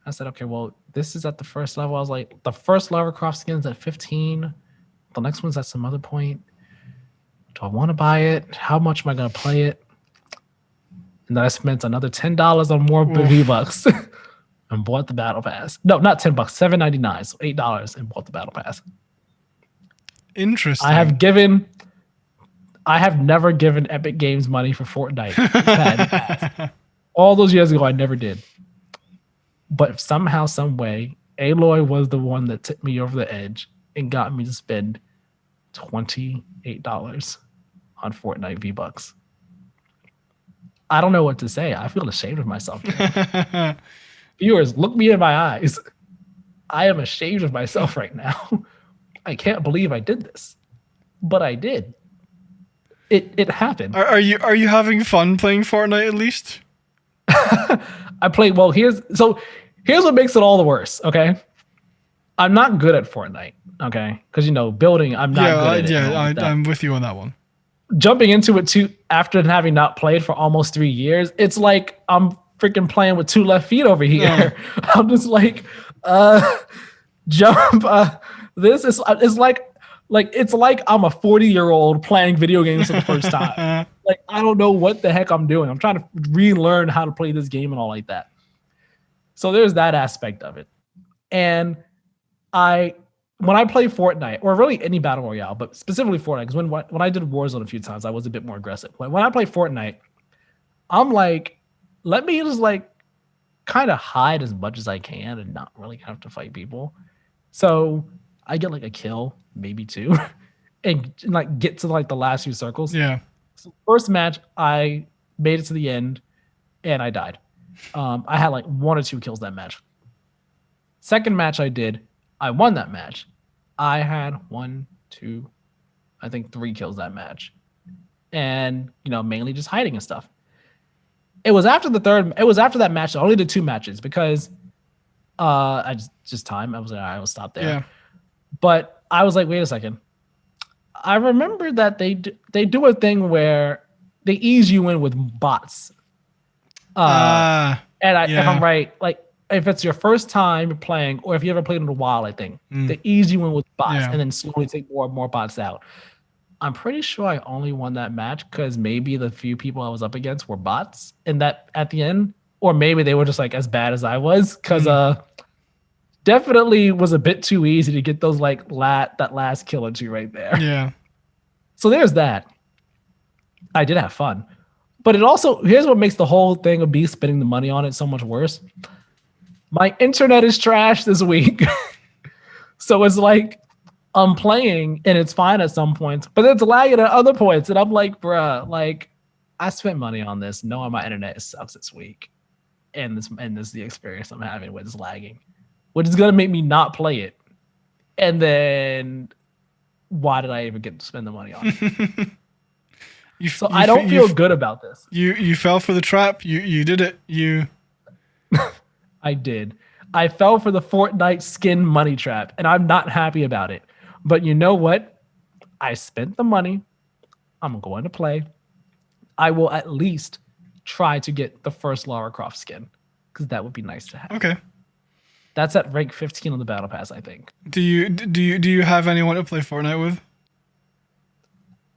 I said, okay, well, this is at the first level. I was like, the first Lara Croft skin's at 15. The next one's at some other point. Do I want to buy it? How much am I going to play it? And then I spent another $10 on more V-Bucks and bought the battle pass. No, not $10, $7.99, so $8, and bought the battle pass. Interesting. I have never given Epic Games money for Fortnite. All those years ago, I never did. But somehow, some way, Aloy was the one that tipped me over the edge and got me to spend $28 on Fortnite V-Bucks. I don't know what to say. I feel ashamed of myself. Viewers, look me in my eyes. I am ashamed of myself right now. I can't believe I did this, but I did. It happened. Are you having fun playing Fortnite at least? I played well. Here's what makes it all the worse. Okay, I'm not good at Fortnite. Okay, because building, I'm not good at it. I'm with you on that one. Jumping into it too after having not played for almost 3 years, it's like I'm freaking playing with 2 left feet over here. Yeah. I'm just like, jump. This is it's like it's like I'm a 40-year-old playing video games for the first time. Like, I don't know what the heck I'm doing. I'm trying to relearn how to play this game and all like that. So there's that aspect of it. And when I play Fortnite, or really any battle royale, but specifically Fortnite, because when I did Warzone a few times, I was a bit more aggressive. When I play Fortnite, I'm like, let me just like kind of hide as much as I can and not really have to fight people. So I get like a kill, maybe 2, and like get to like the last few circles. Yeah. So first match, I made it to the end, and I died. I had like 1 or 2 kills that match. Second match I won that match. I had 1, 2, I think 3 kills that match, and mainly just hiding and stuff. It was after that match. I only did 2 matches because I just time. I was like, all right, I'll stop there. Yeah. But I was like, wait a second. I remember that they do a thing where they ease you in with bots. If I'm right, like if it's your first time playing, or if you ever played in a while, I think they ease you in with bots and then slowly take more and more bots out. I'm pretty sure I only won that match because maybe the few people I was up against were bots, and that at the end, or maybe they were just like as bad as I was, because definitely was a bit too easy to get those that last kill or 2 right there. Yeah. So there's that. I did have fun, but here's what makes the whole thing of me spending the money on it so much worse. My internet is trash this week. So it's like I'm playing and it's fine at some points, but it's lagging at other points. And I'm like, bruh, like I spent money on this knowing my internet sucks this week. And this is the experience I'm having with this lagging, which is going to make me not play it. And then why did I even get to spend the money on it? I don't feel good about this. You fell for the trap. You did it. I did. I fell for the Fortnite skin money trap, and I'm not happy about it. But you know what? I spent the money. I'm going to play. I will at least try to get the first Lara Croft skin, because that would be nice to have. Okay. That's at rank 15 on the battle pass, I think. Do you have anyone to play Fortnite with?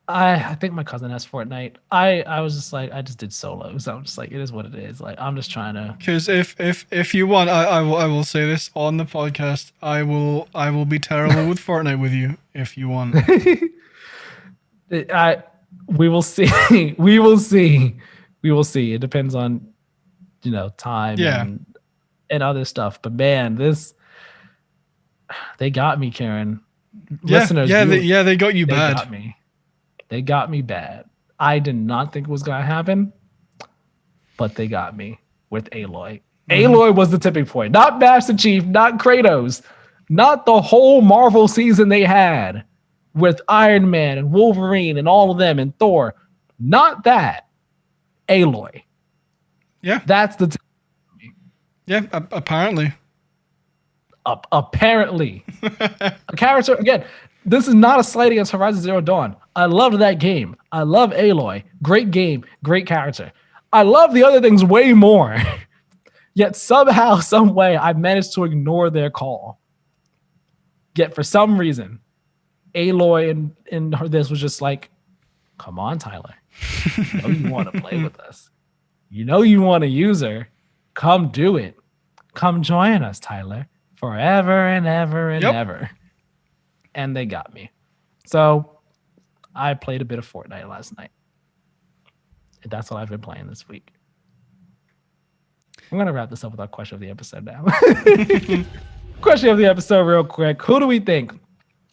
I think my cousin has Fortnite. I was just like, I just did solo, so I'm just like, it is what it is. Like, I'm just trying to. Because if you want, I will say this on the podcast. I will be terrible with Fortnite with you if you want. We will see. We will see. We will see. It depends on, time and other stuff. But man, they got me, Keiran. Listeners, they got you bad. They got me bad. I did not think it was gonna happen, but they got me with Aloy. Aloy was the tipping point. Not Master Chief, not Kratos, not the whole Marvel season they had with Iron Man and Wolverine and all of them and Thor. Not that. Aloy. Yeah. That's the apparently. Apparently, a character again. This is not a slight against Horizon Zero Dawn. I loved that game. I love Aloy. Great game. Great character. I love the other things way more. Yet somehow, some way, I managed to ignore their call. Yet for some reason, Aloy and this was just like, come on, Tyler. You know you want to play with us. You know you want to use her. Come do it. Come join us, Tyler. Forever and ever and ever. And they got me. So I played a bit of Fortnite last night. And that's what I've been playing this week. I'm going to wrap this up with our question of the episode now. Question of the episode real quick. Who do we think?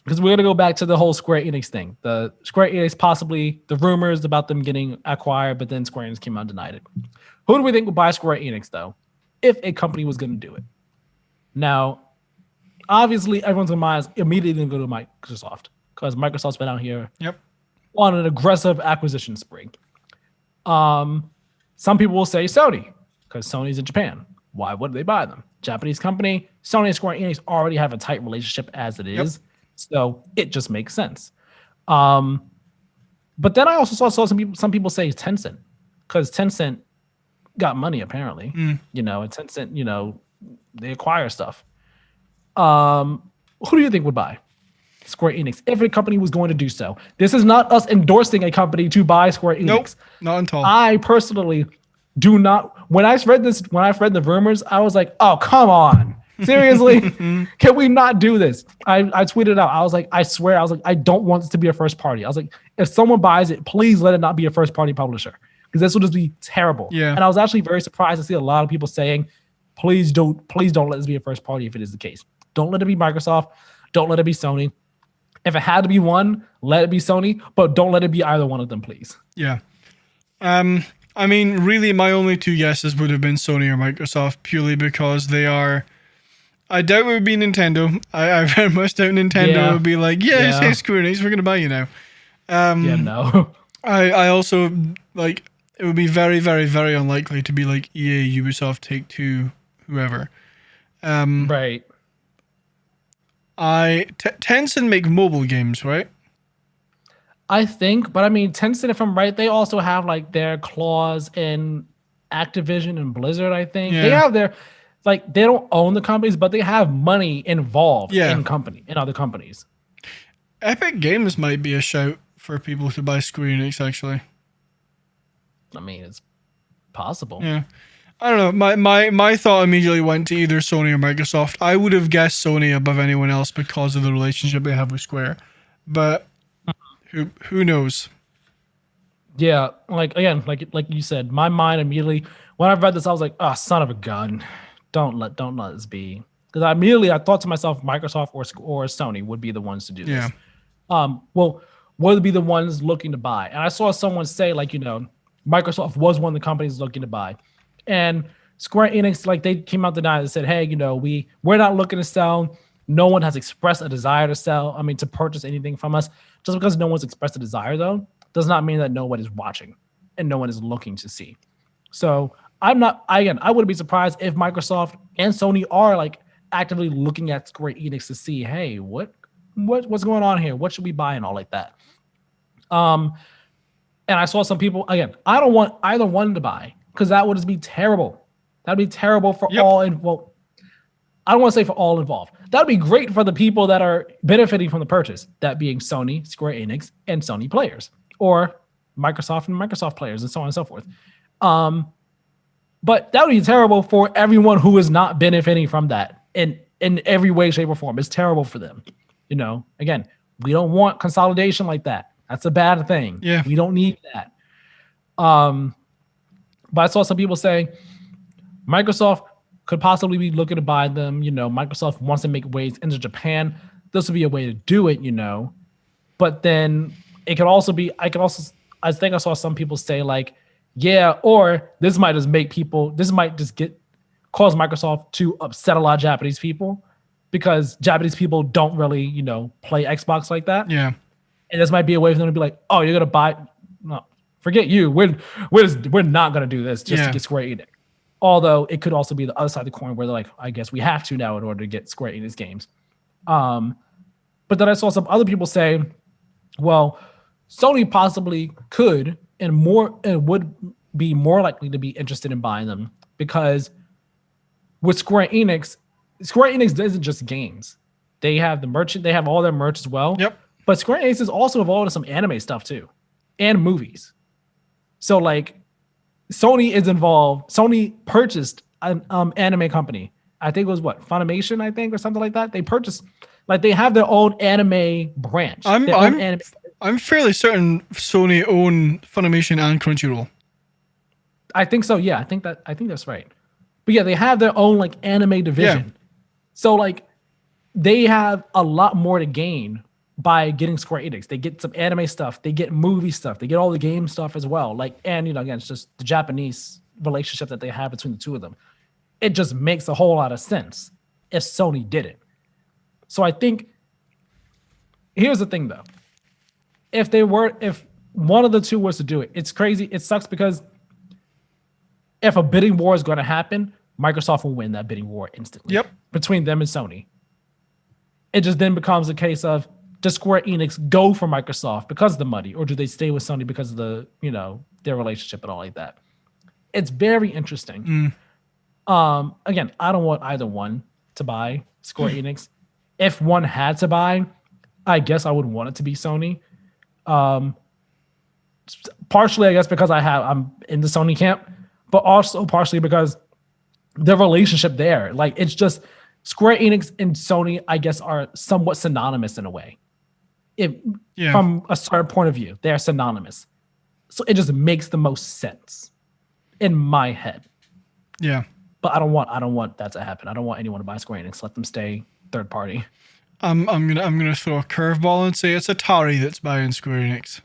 Because we're going to go back to the whole Square Enix thing. The Square Enix possibly, the rumors about them getting acquired, but then Square Enix came out and denied it. Who do we think would buy Square Enix, though, if a company was going to do it? Now, obviously, everyone's mind is immediately going to go to Microsoft because Microsoft's been out here on an aggressive acquisition spree. Some people will say Sony because Sony's in Japan. Why would they buy them? Japanese company. Sony and Square Enix already have a tight relationship as it is, so it just makes sense. But then I also saw some people say Tencent because Tencent got money apparently. You know, and Tencent, you know, they acquire stuff. Who do you think would buy Square Enix if a company was going to do so? This is not us endorsing a company to buy Square Enix. Nope, not at all. I personally do not. When I read the rumors, I was like, oh, come on. Seriously? Can we not do this? I tweeted out. I was like, I swear, I don't want this to be a first party. I was like, if someone buys it, please let it not be a first party publisher because this will just be terrible. Yeah. And I was actually very surprised to see a lot of people saying, please don't let this be a first party if it is the case. Don't let it be Microsoft. Don't let it be Sony. If it had to be one, let it be Sony, but don't let it be either one of them, please. Yeah. I mean, really, my only two guesses would have been Sony or Microsoft purely because they are... I doubt it would be Nintendo. I very much doubt Nintendo would be like, hey, Square Enix, we're going to buy you now. No. I also, like, it would be very, very, very unlikely to be like EA, Ubisoft, Take-Two, whoever. Right. Tencent make mobile games, right? I think, but I mean, Tencent, if I'm right, they also have like their claws in Activision and Blizzard, I think. Yeah. They have their, like, they don't own the companies, but they have money involved in other companies. Epic Games might be a shout for people to buy Square Enix, actually. I mean, it's possible. Yeah. I don't know. My thought immediately went to either Sony or Microsoft. I would have guessed Sony above anyone else because of the relationship they have with Square. But who knows? Yeah, like again, like you said, my mind immediately when I read this, I was like, "Oh, son of a gun! Don't let this be." Because I thought to myself, Microsoft or Sony would be the ones to do this. Well, would be the ones looking to buy. And I saw someone say, like, you know, Microsoft was one of the companies looking to buy. And Square Enix, like, they came out tonight and said, hey, you know, we're not looking to sell. No one has expressed a desire to sell. I mean, to purchase anything from us. Just because no one's expressed a desire, though, does not mean that no one is watching and no one is looking to see. So I wouldn't be surprised if Microsoft and Sony are like actively looking at Square Enix to see, hey, what's going on here? What should we buy and all like that. And I saw some people, again, I don't want either one to buy because that would just be terrible. That'd be terrible for all involved. I don't want to say for all involved. That'd be great for the people that are benefiting from the purchase, that being Sony, Square Enix, and Sony players, or Microsoft and Microsoft players, and so on and so forth. But that would be terrible for everyone who is not benefiting from that in every way, shape, or form. It's terrible for them. You know, again, we don't want consolidation like that. That's a bad thing. Yeah. We don't need that. But I saw some people say Microsoft could possibly be looking to buy them. You know, Microsoft wants to make ways into Japan. This would be a way to do it, you know. But then it could also be, I think I saw some people say like, yeah, or this might just cause Microsoft to upset a lot of Japanese people because Japanese people don't really, you know, play Xbox like that. Yeah. And this might be a way for them to be like, oh, you're going to buy, no, forget you. We're not going to do this just to get Square Enix. Although it could also be the other side of the coin where they're like, I guess we have to now in order to get Square Enix games. But then I saw some other people say, well, Sony possibly could and would be more likely to be interested in buying them because with Square Enix isn't just games. They have the merchant, they have all their merch as well. Yep. But Square Enix is also involved in some anime stuff too, and movies. So like, Sony is involved. Sony purchased an anime company. I think it was Funimation, I think, or something like that. They purchased, like, they have their own anime branch. I'm fairly certain Sony own Funimation and Crunchyroll. I think so. Yeah, I think that's right. But yeah, they have their own like anime division. Yeah. So like, they have a lot more to gain by getting Square Enix. They get some anime stuff, they get movie stuff, they get all the game stuff as well. Like, and again, it's just the Japanese relationship that they have between the two of them. It just makes a whole lot of sense if Sony did it. So I think here's the thing though. If one of the two was to do it, it's crazy. It sucks because if a bidding war is going to happen, Microsoft will win that bidding war instantly. Yep. Between them and Sony. It just then becomes a case of, does Square Enix go for Microsoft because of the money, or do they stay with Sony because of the, their relationship and all like that? It's very interesting. Again, I don't want either one to buy Square Enix. If one had to buy, I guess I would want it to be Sony. Partially, I guess, because I'm in the Sony camp, but also partially because the relationship there, like, it's just Square Enix and Sony, I guess, are somewhat synonymous in a way. From a certain point of view, they're synonymous. So it just makes the most sense in my head. Yeah. But I don't want that to happen. I don't want anyone to buy Square Enix. Let them stay third party. I'm gonna throw a curveball and say it's Atari that's buying Square Enix.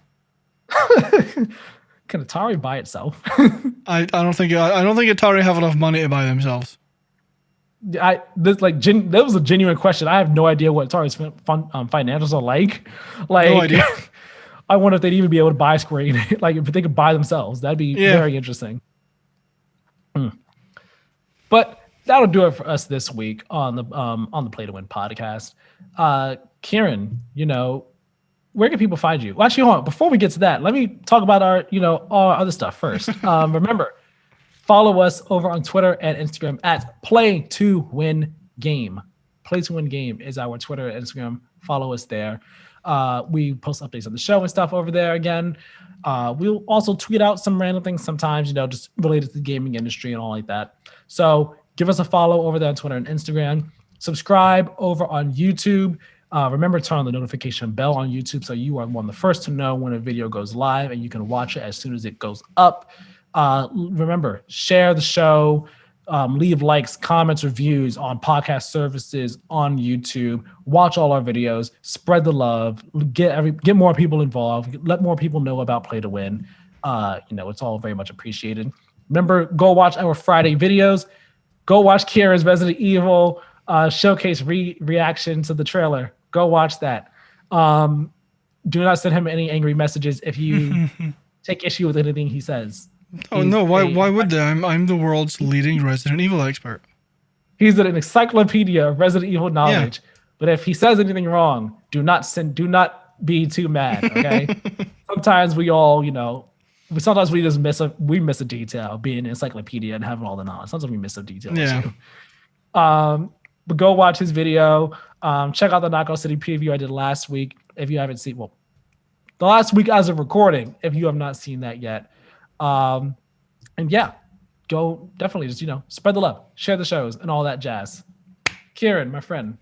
Can Atari buy itself? I don't think Atari have enough money to buy themselves. That was a genuine question. I have no idea what Atari's financials are like. Like, no idea. I wonder if they'd even be able to buy Square Enix. Like, if they could buy themselves, that'd be very interesting. But that'll do it for us this week on the Play to Win podcast. Keiran, where can people find you? Well, actually, hold on. Before we get to that, let me talk about our other stuff first. Remember, follow us over on Twitter and Instagram at Play to Win Game. Play to Win Game is our Twitter and Instagram. Follow us there. We post updates on the show and stuff over there again. We'll also tweet out some random things sometimes, just related to the gaming industry and all like that. So give us a follow over there on Twitter and Instagram. Subscribe over on YouTube. Remember, turn on the notification bell on YouTube so you are one of the first to know when a video goes live and you can watch it as soon as it goes up. Remember, share the show, leave likes, comments, reviews on podcast services, on YouTube, watch all our videos, spread the love, get more people involved, let more people know about Play to Win. It's all very much appreciated. Remember, go watch our Friday videos. Go watch Keiran's Resident Evil showcase reaction to the trailer. Go watch that. Do not send him any angry messages if you take issue with anything he says. Oh no! Why would they? I'm the world's leading Resident Evil expert. He's an encyclopedia of Resident Evil knowledge. Yeah. But if he says anything wrong, do not be too mad. Okay. Sometimes we all, sometimes we just miss a detail, being an encyclopedia and having all the knowledge. Sometimes we miss a detail. Yeah. Too. But go watch his video. Check out the Knockout City preview I did last week. If you haven't seen, the last week as of recording, if you have not seen that yet. And yeah, go definitely just, spread the love, share the shows and all that jazz. Keiran, my friend,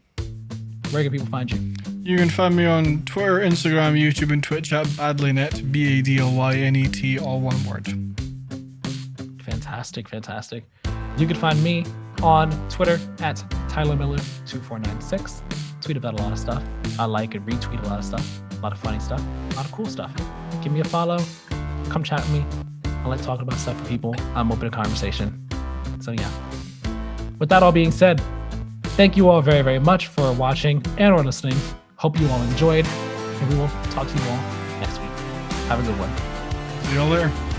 where can people find you? You can find me on Twitter, Instagram, YouTube, and Twitch at Badlynet, BADLYNET, all one word. Fantastic. You can find me on Twitter at Tyler Miller 2496. Tweet about a lot of stuff. I like and retweet a lot of stuff, a lot of funny stuff, a lot of cool stuff. Give me a follow. Come chat with me. I like talking about stuff with people. I'm open to conversation. So yeah. With that all being said, thank you all very, very much for watching and or listening. Hope you all enjoyed, and we will talk to you all next week. Have a good one. See you all later.